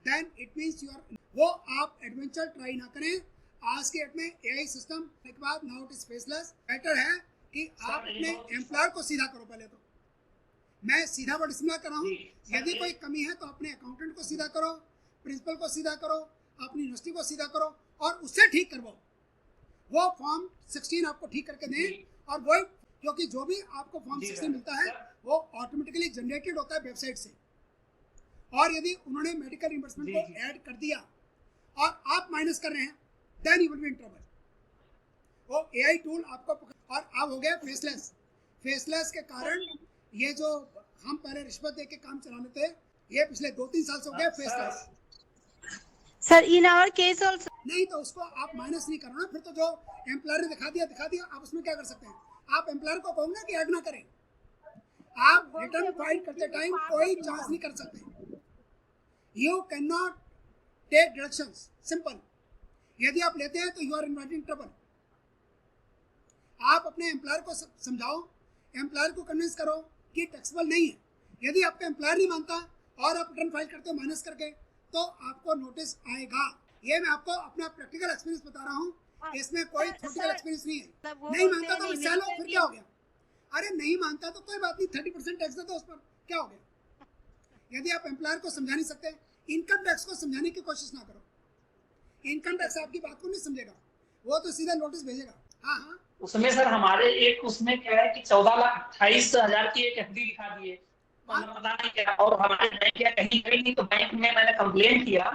[SPEAKER 1] then it means you are, वो आप एडवेंचर ट्राई ना करें। आज के डेट में एआई सिस्टम के बाद now it is faceless. Better है कि आप अपने एम्प्लॉयर को सीधा करो। पहले तो मैं सीधा वर्ड इस्तेमाल कर रहा हूँ।
[SPEAKER 9] जी, सर,
[SPEAKER 1] यदि कोई कमी है तो अपने अकाउंटेंट को सीधा करो, प्रिंसिपल को सीधा करो, अपनी यूनिवर्सिटी को सीधा करो और उससे ठीक करवाओ। वो फॉर्म 16 आपको ठीक करके दें।
[SPEAKER 9] जी।
[SPEAKER 1] और वही, क्योंकि जो भी आपको फॉर्म
[SPEAKER 9] जी,
[SPEAKER 1] 16
[SPEAKER 9] सर,
[SPEAKER 1] मिलता है
[SPEAKER 9] सर।
[SPEAKER 1] वो ऑटोमेटिकली जनरेटेड होता है वेबसाइट से। और यदि उन्होंने मेडिकल रिइंबर्समेंट
[SPEAKER 9] जी,
[SPEAKER 1] को
[SPEAKER 9] जी।
[SPEAKER 1] ऐड कर दिया और आप माइनस कर रहे हैं, then you will be in trouble. वो एआई टूल आपको और अब हो गया फेसलेस। फेसलेस के कारण ये जो हम पहले रिश्वत दे के काम चला लेते हैं, ये पिछले 2-3 साल से हो गया faceless.
[SPEAKER 10] Sir, in our case also,
[SPEAKER 1] नहीं तो उसको आप माइनस नहीं करो ना। फिर तो जो एम्प्लॉयर ने दिखा दिया, आप उसमें क्या कर सकते हैं? आप एम्प्लॉयर को कहोगे ना कि ऐड ना करें। आप रिटर्न फाइल करते टाइम कोई चार्ज नहीं कर सकते। You can not take deductions, simple. यदि आप लेते हैं तो यू आर इन्वाइटिंग ट्रबल। आप अपने एम्प्लॉयर को समझाओ, एम्प्लॉयर को कन्विंस करो कि टैक्सेबल नहीं है। यदि आपका एम्प्लॉयर नहीं मानता और आप रिटर्न फाइल करते हो माइनस करके, तो आपको नोटिस आएगा। ये मैं आपको अपना प्रैक्टिकल एक्सपीरियंस बता रहा हूँ, इसमें कोई थ्योरेटिकल एक्सपीरियंस नहीं है। नहीं मानता तो विड्रॉ लो, फिर क्या हो गया? अरे नहीं मानता तो कोई बात नहीं, 30% टैक्स दे दो उस पर, क्या हो गया? यदि आप एम्प्लॉयर को समझा नहीं सकते, इनकम टैक्स को समझाने की कोशिश ना करो। इनकम टैक्स आपकी बात को नहीं समझेगा। वो तो सीधा नोटिस भेजेगा। हाँ हाँ
[SPEAKER 9] उसमें सर हमारे एक उसमें क्या है कि 14,28,000 की एक एफडी दिखा दिए, मतलब पता नहीं क्या, और हमारे बैंक या कहीं गई नहीं, तो बैंक में मैंने कंप्लेन किया,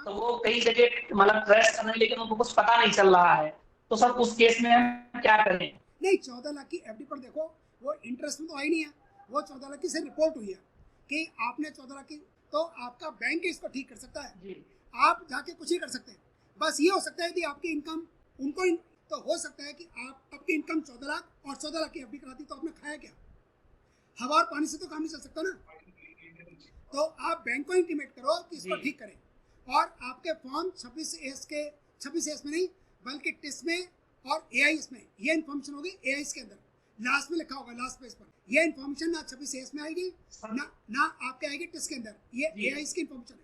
[SPEAKER 9] तो वो कई जगह मतलब ट्रेस करने, लेकिन उनको कुछ पता नहीं चल रहा है। तो सर उस केस में हम क्या करें?
[SPEAKER 1] नहीं, 14 लाख की एफडी पर देखो वो इंटरेस्ट में तो आई नहीं है, वो 14 लाख की से रिपोर्ट हुई है कि आपने 14 लाख की, तो आपका बैंक इसको ठीक कर सकता है
[SPEAKER 9] जी।
[SPEAKER 1] आप जाके कुछ ही कर सकते हैं। बस ये हो सकता है यदि आपकी इनकम उनको तो हो सकता है कि आपकी इनकम 14 लाख और 14 लाख की एफडी कराती, तो आपने खाया क्या? हवा और पानी से तो काम नहीं चल सकता ना। तो आप बैंक को इंटीमेट करो कि इसको ठीक करें, और आपके फॉर्म 26A में नहीं बल्कि टिस में और एआईएस में ये इन्फॉर्मेशन होगी। एआईएस के अंदर लास्ट में लिखा होगा, लास्ट पेज पर ये इन्फॉर्मेशन ना 26A में आएगी ना आपके आएगी टिस के अंदर, ये एआईएस की इन्फॉर्मेशन है।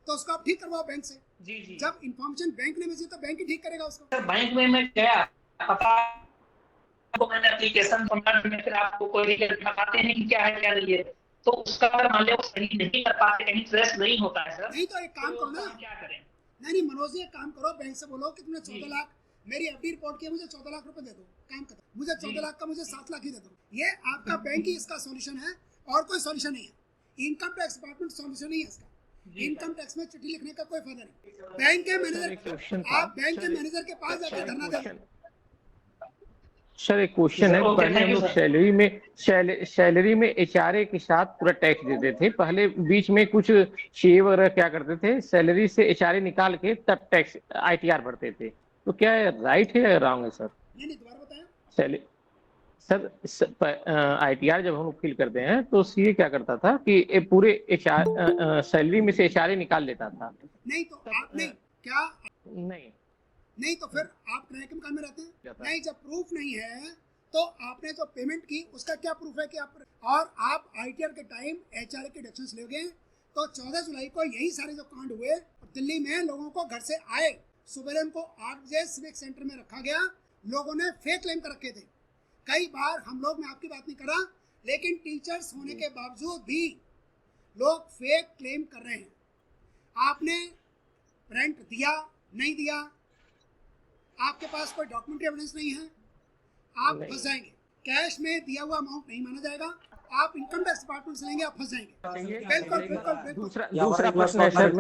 [SPEAKER 1] तो उसको आप ठीक करवाओ बैंक से।
[SPEAKER 9] जी जी।
[SPEAKER 1] जब इन्फॉर्मेशन बैंक ने भेजी तो बैंक ही ठीक करेगा उसको।
[SPEAKER 9] सर बैंक में मैं गया, पता तो मैंने एप्लीकेशन में फिर आपको कोई रिजल्ट बताते हैं कि क्या है क्या नहीं है, तो उसका अगर मान लो सही नहीं कर पाते, कहीं ट्रेस नहीं होता है सर,
[SPEAKER 1] नहीं तो एक काम करो ना,
[SPEAKER 9] क्या करें?
[SPEAKER 1] नहीं मनोज जी, एक काम करो, बैंक से बोलो कि तुमने 14 लाख मेरी एफडी रिपोर्ट की, मुझे 14 लाख रुपए दे दो, काम खत्म। मुझे 14 लाख का मुझे 7 लाख ही दे दो। ये आपका बैंक ही इसका सॉल्यूशन है, और कोई सॉल्यूशन नहीं है। इनकम टैक्स डिपार्टमेंट सॉल्यूशन नहीं है इसका। इनकम टैक्स में चिट्ठी लिखने का कोई फायदा नहीं। बैंक के मैनेजर, आप बैंक के मैनेजर के पास जाकर धरना दें।
[SPEAKER 11] सर एक क्वेश्चन है, पहले हम लोग सैलरी में एचआरए के साथ पूरा टैक्स देते थे, पहले बीच में कुछ सीए वगैरह क्या करते थे, सैलरी से एचआरए निकाल के तब टैक्स आईटीआर भरते थे, तो क्या राइट है या रॉन्ग है सर?
[SPEAKER 1] नहीं दोबारा बताएं।
[SPEAKER 11] सर आईटीआर जब हम लोग फिल करते हैं तो सीए क्या करता था कि पूरे एचआर सैलरी में से एचआरए निकाल लेता था।
[SPEAKER 1] नहीं तो आपने क्या
[SPEAKER 11] नहीं
[SPEAKER 1] तो फिर आप क्रय के मकान में रहते हैं। नहीं, जब प्रूफ नहीं है तो आपने जो पेमेंट की उसका क्या प्रूफ है कि आप आईटीआर के टाइम एचआरए के डिडक्शंस ले गए। तो 14 जुलाई को यही सारे जो कांड हुए दिल्ली में, लोगों को घर से आए, सुबह उनको 8 बजे सिविक सेंटर में रखा गया, लोगों ने फेक क्लेम कर रखे थे। कई बार हम लोग, मैं आपकी बात नहीं कर रहा, लेकिन टीचर्स होने के बावजूद भी लोग फेक क्लेम कर रहे हैं। आपने रेंट दिया नहीं दिया, आपके पास कोई डॉक्यूमेंट्री एविडेंस नहीं है, आप फंस जाएंगे। कैश में दिया हुआ अमाउंट नहीं माना जाएगा, आप इनकम टैक्स डिपार्टमेंट से लेंगे, आप फंस जाएंगे। बिल्कुल।
[SPEAKER 11] दूसरा प्रश्न है सर,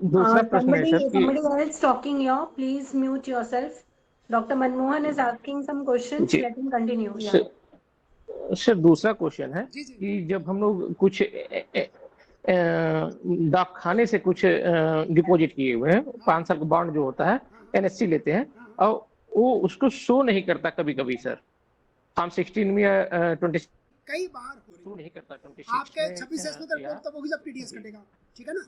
[SPEAKER 11] दूसरा प्रश्न है sir,
[SPEAKER 3] somebody else talking here, please mute yourself. Dr. Manmohan is asking some questions. Let him continue.
[SPEAKER 11] Sir दूसरा क्वेश्चन है कि जब हम लोग कुछ डाक खाने से कुछ डिपॉजिट किए हुए हैं, 5 साल का बॉन्ड जो होता है, एनएससी लेते हैं, और वो उसको शो नहीं करता कभी कभी सर, फॉर्म 16 में 20
[SPEAKER 1] कई बार
[SPEAKER 11] शो नहीं करता।
[SPEAKER 1] आपके 26 में रिपोर्ट तब होगी जब टीडीएस कटेगा, ठीक है ना।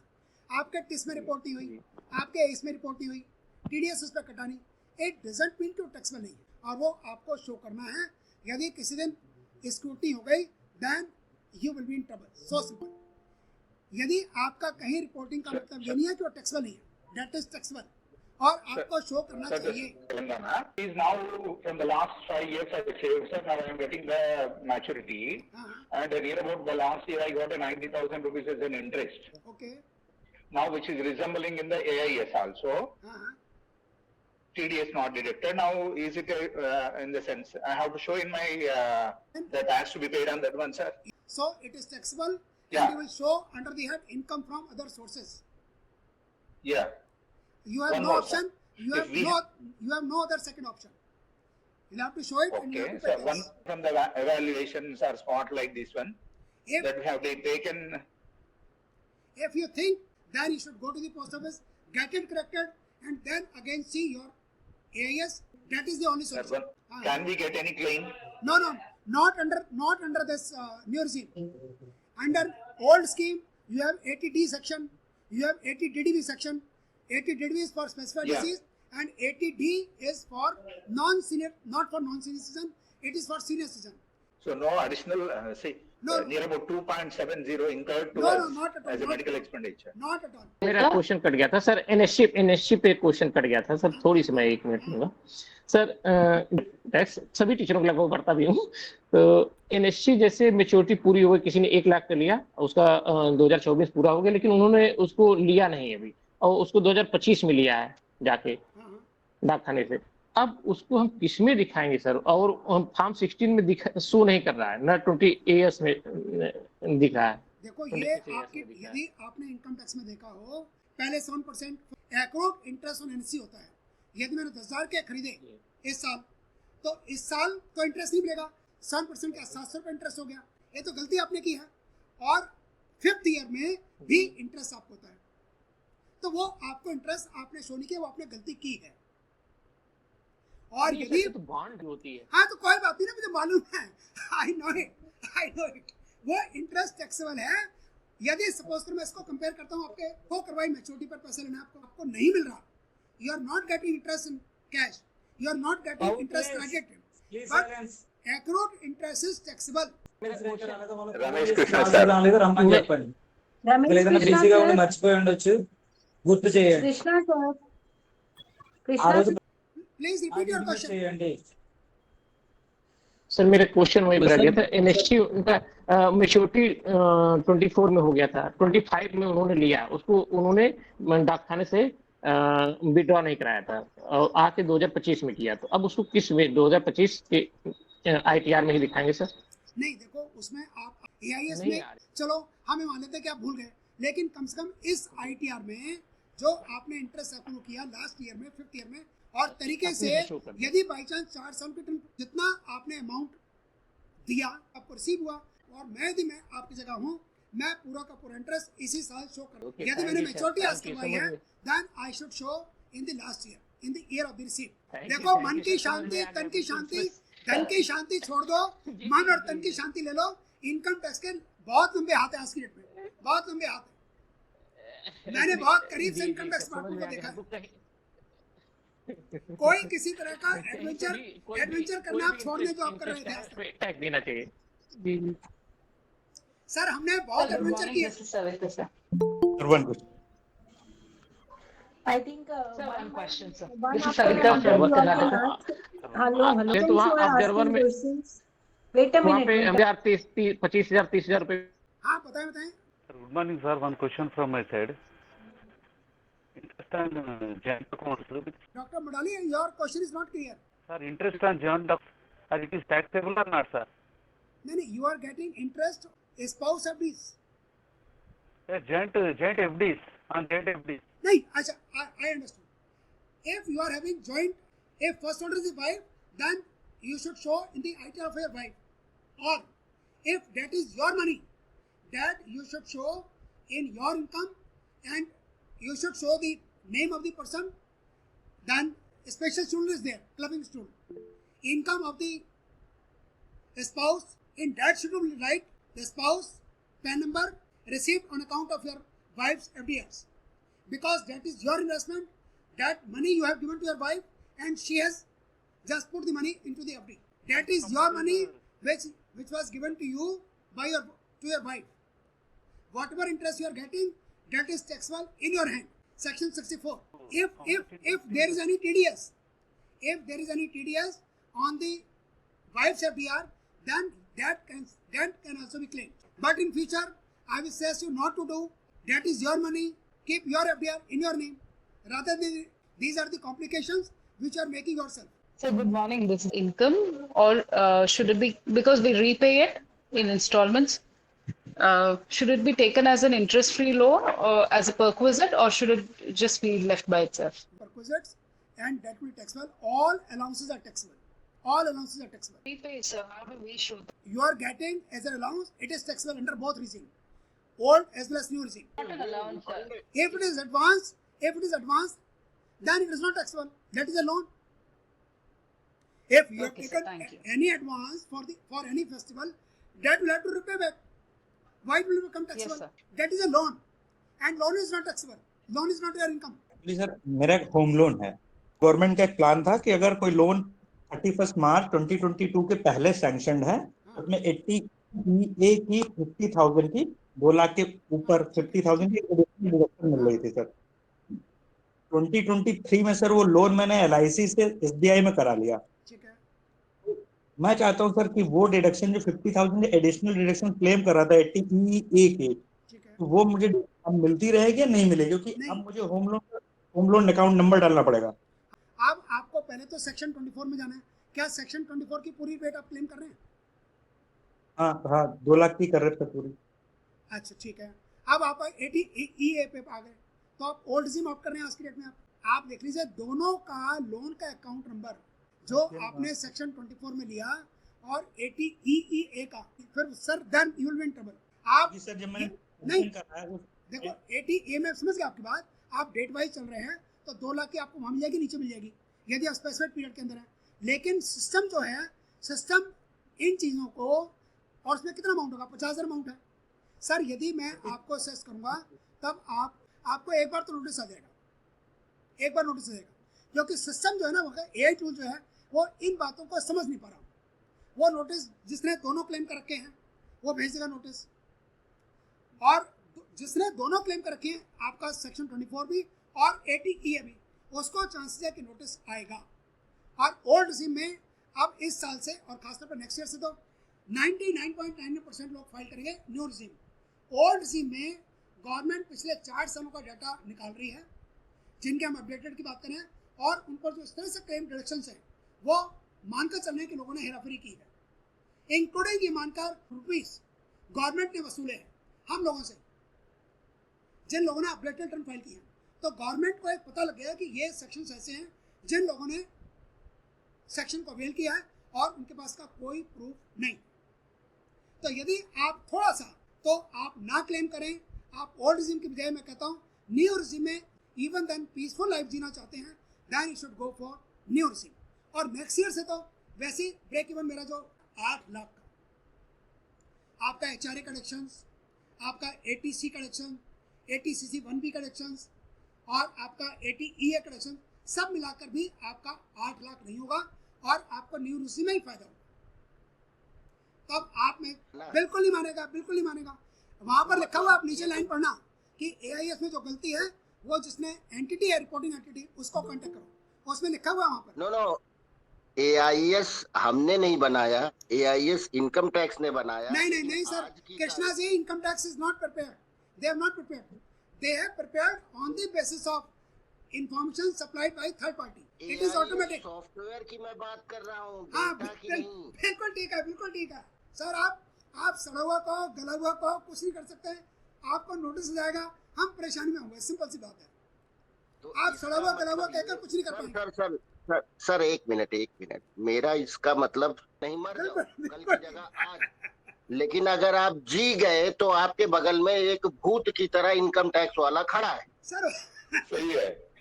[SPEAKER 1] आपके टिस में रिपोर्ट नहीं हुई, आपके इसमें रिपोर्ट नहीं हुई, टीडीएस उस पर कटा नहीं, इट डजंट मीन कि टैक्सेबल नहीं है, और वो आपको शो करना है। यदि किसी दिन स्क्रूटनी हो गई then you will be in trouble. So simple. यदि आपका कहीं रिपोर्टिंग का मतलब ये नहीं है कि वो टैक्सेबल नहीं है, दैट इज टैक्सेबल, और आपको शो करना चाहिए।
[SPEAKER 12] Is now from the last 5 years I saved, sir. Now I am getting the maturity, and near about the last year I got a 90,000 rupees as an interest.
[SPEAKER 1] Okay.
[SPEAKER 12] Now which is resembling in the AIS also. TDS not deducted. Now is it in the sense I have to show in my that has to be paid on that one, sir?
[SPEAKER 1] So it is taxable.
[SPEAKER 12] Yeah.
[SPEAKER 1] And you will show under the head income from other sources.
[SPEAKER 12] Yeah.
[SPEAKER 1] You have
[SPEAKER 12] One
[SPEAKER 1] no
[SPEAKER 12] more,
[SPEAKER 1] option. You have no other second option. You'll have to show it. And you
[SPEAKER 12] Okay.
[SPEAKER 1] have to
[SPEAKER 12] So
[SPEAKER 1] pay
[SPEAKER 12] one
[SPEAKER 1] this.
[SPEAKER 12] from the evaluations are spot like this one
[SPEAKER 1] If,
[SPEAKER 12] that we have taken.
[SPEAKER 1] if you think, then you should go to the post office, get it corrected, and then again see your AIS. That is the only
[SPEAKER 12] That
[SPEAKER 1] solution.
[SPEAKER 12] one. Can we get any claim?
[SPEAKER 1] No, not under this new regime. Under old scheme, you have 80D section, you have 80DDB section. 80DDB is for specified disease, and 80D is for non-senior, not for non-senior citizen. It is for senior citizen.
[SPEAKER 12] So no additional, near about 2.70 incurred to us
[SPEAKER 1] not at all,
[SPEAKER 12] as a medical expenditure.
[SPEAKER 1] Not at all.
[SPEAKER 11] मेरा question cut गया था sir, NSC पे question cut गया था sir, थोड़ी सी मैं 1 minute लूंगा sir. Tax सभी टीचरों को लगभग भरता भी हूँ, तो एनएससी जैसे मेच्योरिटी पूरी हो गई, किसी ने 1 लाख का लिया, उसका 2024 पूरा हो गया, लेकिन उन्होंने उसको लिया नहीं अभी, और उसको 2025 में लिया है जाके, डाकखाने से। अब उसको हम किसमें दिखाएंगे सर? और फॉर्म 16 में दिखा शो नहीं कर रहा है, ना 20 AS में दिख रहा है।
[SPEAKER 1] देखो ये आपकी, यदि आपने इनकम टैक्स में देखा हो, पहले 7% एक्रूड इंटरेस्ट ऑन एनसी होता है। यदि मैंने 10,000 के खरीदे इस साल, तो इस साल तो इंटरेस्ट नहीं मिलेगा, 7% का 700 रुपये इंटरेस्ट हो गया। ये तो गलती आपने की है। और 5th ईयर में भी इंटरेस्ट आपको होता है, तो वो आपको इंटरेस्ट आपने शो नहीं किया, वो आपने गलती की है। और यदि
[SPEAKER 11] तो बॉन्ड होती है,
[SPEAKER 1] हाँ तो कोई बात नहीं ना, मुझे मालूम है, आई नो इट, वो इंटरेस्ट टैक्सेबल है। यदि सपोज कर मैं इसको कंपेयर करता हूँ, आपके को करवाई मैच्योरिटी पर पैसे लेना आपको नहीं मिल रहा, you are not getting interest in cash, you are not getting interest credit, but accrued interest is taxable.
[SPEAKER 12] Ramesh Krishna sir
[SPEAKER 9] రమ్మని చెప్పండి. ఏదైనా బిజీగా ఉండి మర్చిపోయి ఉండొచ్చు, గుర్తు చేయండి. ఆ రోజు
[SPEAKER 1] प्लीज रिपीट योर क्वेश्चन
[SPEAKER 9] చేయండి.
[SPEAKER 11] सर मेरा क्वेश्चन वही रह गया था। एनएसटी उनका मेच्योरिटी 24 में हो गया था, 25 में उन्होंने लिया, उसको उन्होंने डाकखाने से विड्रॉ नहीं कराया था और आके 2025 में किया। तो अब उसको किस में 2025 के ITR में ही दिखाएंगे सर?
[SPEAKER 1] नहीं, देखो उसमें आप AIS में, चलो हमें मान लेते हैं कि आप भूल गए, लेकिन कम से कम इस ITR में जो आपने इंटरेस्ट अप्रूव किया लास्ट ईयर में, 5th ईयर में, और तरीके से यदि बाई चांस 4 साल के टाइम जितना आपने अमाउंट दिया आपको रिसीव हुआ, और मैं यदि मैं आपकी जगह हूँ, मैं पूरा का पूरा इंटरेस्ट इसी साल शो करूँ। यदि मैंने मैच्योरिटी आज करवाई है, then I should show in the last year, in the year of the receipt. देखो मन की शांति, तन की शांति, धन की शांति छोड़ दो, मन और तन की शांति ले लो। इनकम टैक्स के बहुत लंबे हाथ है आज की डेट में, बहुत लंबे हाथ है। मैंने बहुत करीब से इनकम टैक्स डिपार्टमेंट को देखा है। कोई किसी तरह का एडवेंचर करना आप छोड़ दें जो आप कर रहे थे।
[SPEAKER 11] टैक्स देना चाहिए
[SPEAKER 1] सर, हमने बहुत एडवेंचर किया।
[SPEAKER 3] I think
[SPEAKER 5] one question, sir.
[SPEAKER 3] one
[SPEAKER 5] This is
[SPEAKER 3] after
[SPEAKER 5] Savita from
[SPEAKER 3] another you
[SPEAKER 5] Karnataka.
[SPEAKER 3] have to ask. Hello.
[SPEAKER 11] तो वहाँ ऑब्जर्वर में
[SPEAKER 3] Wait a
[SPEAKER 11] वहाँ
[SPEAKER 3] minute.
[SPEAKER 11] पे 25,000 30,000 रुपए।
[SPEAKER 1] हाँ बताएं बताएं।
[SPEAKER 13] Good morning, sir. One question from my side. Interest on joint accounts.
[SPEAKER 1] Dr. Madali, your question is not clear.
[SPEAKER 13] Sir, interest on joint accounts, it is taxable or not, sir?
[SPEAKER 1] No, you are getting interest spouse FDs.
[SPEAKER 13] Joint FDs on joint FDs.
[SPEAKER 1] नहीं, अच्छा, I understand. If you are having joint, if first holder is a wife, then you should show in the ITR of your wife. Or if that is your money, that you should show in your income, and you should show the name of the person. Then special student is there, clubbing student. Income of the spouse, in that should be write the spouse PAN number received on account of your wife's FDRs. Because that is your investment, that money you have given to your wife, and she has just put the money into the FD. That is your money which was given to you by your wife. Whatever interest you are getting, that is taxable in your hand. Section 64. If there is any TDS, on the wife's FDR, then that can also be claimed. But in future, I will say you not to do. That is your money. Keep your FDR in your name. Rather than these are the complications which you are making yourself.
[SPEAKER 5] So good morning. This is income, or should it be, because we repay it in installments? Should it be taken as an interest-free loan or as a perquisite, or should it just be left by itself?
[SPEAKER 1] Perquisites, and that will be taxable. All allowances are taxable. All allowances are taxable.
[SPEAKER 5] Repay, sir. How do we show that?
[SPEAKER 1] You are getting as an allowance, it is taxable under both regime, old as well as new regime.
[SPEAKER 5] Not an allowance, sir.
[SPEAKER 1] If it is advanced, then it is not taxable. That is a loan. If you have taken any advance for any festival, that will have to repay back. Why it will become taxable?
[SPEAKER 5] Yes, sir.
[SPEAKER 1] That is a loan, and loan is not taxable. Loan is not your income.
[SPEAKER 14] Sir, मेरा एक home loan है। Government का एक plan था कि अगर कोई loan 31 मार्च 2022 के पहले सैंक्शन है, उसमें 80 की 50,000 की 2 लाख के ऊपर 50,000 की डिडक्शन मिल रही थी सर। 2023 में सर वो लोन मैंने LIC से SBI में करा लिया। मैं चाहता हूं सर कि वो डिडक्शन जो 50,000 एडिशनल डिडक्शन क्लेम कर रहा था 80E के, तो वो मुझे मिलती रहेगी या नहीं मिलेगी? क्योंकि अब मुझे होम लोन अकाउंट नंबर डालना पड़ेगा।
[SPEAKER 1] अब आपको पहले तो सेक्शन 24 में जाना है। क्या सेक्शन 24 की पूरी रेट आप क्लेम कर रहे हैं?
[SPEAKER 14] हाँ 2 लाख की कर रहे थे पूरी।
[SPEAKER 1] अच्छा ठीक है। अब आप 80 पे आ गए तो आप ओल्ड जिम ऑप्ट कर रहे हैं आज की डेट में। आप देख लीजिए दोनों का लोन का अकाउंट नंबर जो आपने सेक्शन 24 में लिया और 80 का, फिर sir then you will be in trouble. आप
[SPEAKER 14] सर जब मैंने
[SPEAKER 1] नहीं
[SPEAKER 14] कर रहा है वो
[SPEAKER 1] देखो 80 में समझ गए आपकी बात। आप डेट वाइज चल रहे हैं तो 2 लाख की आपको वहां मिल जाएगी, नीचे मिल जाएगी यदि आप स्पेसिफिक पीरियड के अंदर है। लेकिन सिस्टम जो है, सिस्टम इन चीज़ों को, और उसमें कितना अमाउंट होगा? 50,000 अमाउंट है सर। यदि मैं आपको असेस करूंगा तब आपको एक बार तो नोटिस आ जाएगा, एक बार नोटिस आ जाएगा, क्योंकि सिस्टम जो है ना वो AI टूल जो है वो इन बातों को समझ नहीं पा रहा। वो नोटिस जिसने दोनों क्लेम कर रखे हैं वो भेज देगा नोटिस, और जिसने दोनों क्लेम कर रखे हैं आपका सेक्शन 24 भी और 80 भी, उसको चांसेस है कि नोटिस आएगा। और ओल्ड जिम में अब इस साल से और खासतौर पर नेक्स्ट ईयर से तो 99.99% लोग फाइल करेंगे न्यू जिम। ओल्ड जिम में गवर्नमेंट पिछले 4 सालों का डाटा निकाल रही है जिनके हम अपडेटेड की बात करें, और उन पर जो इस तरह से क्लेम डिडक्शंस है वो मानकर चलने के लोगों ने हेराफेरी की है, इंक्लूडिंग ये मानकर रुपीस गवर्नमेंट ने वसूले हैं हम लोगों से जिन लोगों ने अपडेटेड रिटर्न फाइल किए हैं। तो गवर्नमेंट को एक पता लग गया कि ये सेक्शंस ऐसे हैं जिन लोगों ने सेक्शन को अवेल किया है और उनके पास का कोई प्रूफ नहीं। तो यदि आप थोड़ा सा तो आप ना क्लेम करें, आप ओल्ड रिजिम की बजाय मैं कहता हूँ न्यू रिजिम में इवन देन पीसफुल लाइफ जीना चाहते हैं, then you should go for new regime. और नेक्स्ट ईयर से तो वैसे ही ब्रेक इवन मेरा जो 8 लाख का आपका HRA कलेक्शंस, आपका ATC collection, ATCC 1B collections और आपका 80 कलेक्शन सब मिलाकर भी आपका 8 लाख नहीं होगा और आपको न्यू रिजिम में ही फायदा होगा। तब आप में बिल्कुल नहीं मानेगा, बिल्कुल नहीं मानेगा। वहां पर लिखा हुआ, आप नीचे लाइन पढ़ना कि AIS में जो गलती है वो जिसने एंटिटी है रिपोर्टिंग एंटिटी उसको कांटेक्ट करो, उसमें लिखा हुआ है वहां पर।
[SPEAKER 6] नो AIS हमने नहीं बनाया, AIS इनकम टैक्स ने बनाया।
[SPEAKER 1] नहीं sir, Krishna ji income tax is not prepared, they have not prepared, they have prepared on the basis of information supplied by third party. It is automatic.
[SPEAKER 6] Software की मैं बात कर रहा हूँ,
[SPEAKER 1] हाँ
[SPEAKER 6] डेटा की नहीं।
[SPEAKER 1] बिल्कुल ठीक है, बिल्कुल ठीक है सर। आप सड़ा हुआ को गला हुआ को कुछ नहीं कर सकते, आपको नोटिस आ जाएगा, हम परेशानी में होंगे, सिंपल सी बात है। तो आप सड़ा हुआ गला हुआ कहकर कुछ नहीं कर पाएंगे।
[SPEAKER 6] सर एक मिनट, मेरा इसका मतलब नहीं मर जाओ कल की जगह आज, लेकिन अगर आप जी गए तो आपके बगल में एक भूत की तरह इनकम टैक्स वाला खड़ा है।
[SPEAKER 1] सर
[SPEAKER 12] सही है।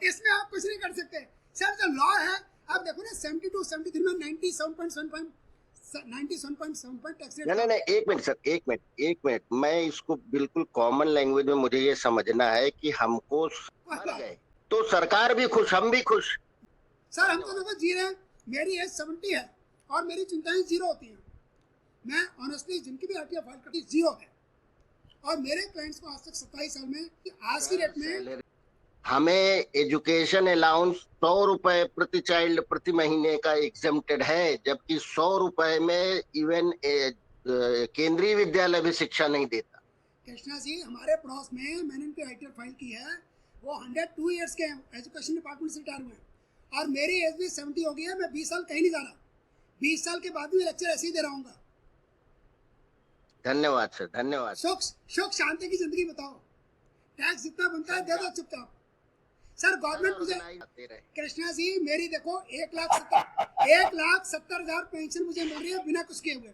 [SPEAKER 1] इसमें आप कुछ नहीं कर सकते सर, जो लॉ है आप देखो ना 72 73 में 97.7 टैक्स रेट।
[SPEAKER 6] नहीं एक मिनट सर, एक मिनट मैं इसको बिल्कुल कॉमन लैंग्वेज में मुझे ये समझना है कि हमको मर गए तो सरकार भी खुश, हम भी खुश।
[SPEAKER 1] सर हम तो देखो जी रहे हैं, मेरी एज 70 है और मेरी चिंताएं 0 होती हैं। मैं ऑनेस्टली जिनकी भी RTO फाइल करती 0 है और मेरे क्लाइंट्स को आज तक 27 साल में आज की डेट में
[SPEAKER 6] हमें एजुकेशन अलाउंस 100 रुपए प्रति चाइल्ड प्रति महीने का एग्जेम्प्टेड है, जबकि 100 रुपए में इवन केंद्रीय विद्यालय भी शिक्षा नहीं देता।
[SPEAKER 1] कृष्णा जी हमारे पड़ोस में मैंने इनकी RTO फाइल की है, वो 102 इयर्स के हैं, एजुकेशन डिपार्टमेंट से रिटायर हुए हैं और मेरी एज भी 70 हो गई है। मैं 20 साल कहीं नहीं जा रहा, 20 साल के बाद भी लेक्चर ऐसे ही दे रहा हूँ।
[SPEAKER 6] धन्यवाद सर, धन्यवाद।
[SPEAKER 1] सुख शांति की जिंदगी बताओ, टैक्स जितना बनता है दे दो चुपचाप। सर गवर्नमेंट मुझे कृष्णा जी मेरी देखो 1,70,000 पेंशन मुझे मिल रही है बिना कुछ किए हुए,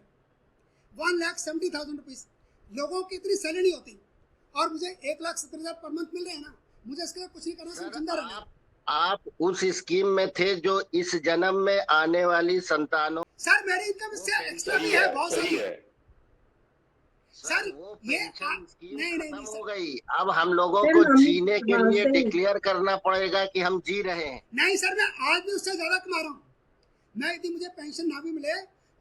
[SPEAKER 1] 1,70,000 रुपीज। लोगों की इतनी सैलरी होती और मुझे 1,70,000 पर मंथ मिल रहे हैं ना, मुझे इसके लिए कुछ नहीं करना, सिर्फ जिंदा रहना।
[SPEAKER 6] आप उस स्कीम में थे जो इस जन्म में आने वाली संतानों।
[SPEAKER 1] सर मेरी इनकम इससे एक्स्ट्रा भी है, बहुत सारी है सर। ये नहीं
[SPEAKER 6] हो गई, अब हम लोगों को जीने के लिए डिक्लेयर करना पड़ेगा कि हम जी रहे हैं।
[SPEAKER 1] नहीं सर, मैं आज भी उससे ज्यादा कमा रहा हूँ। मैं यदि मुझे पेंशन ना भी मिले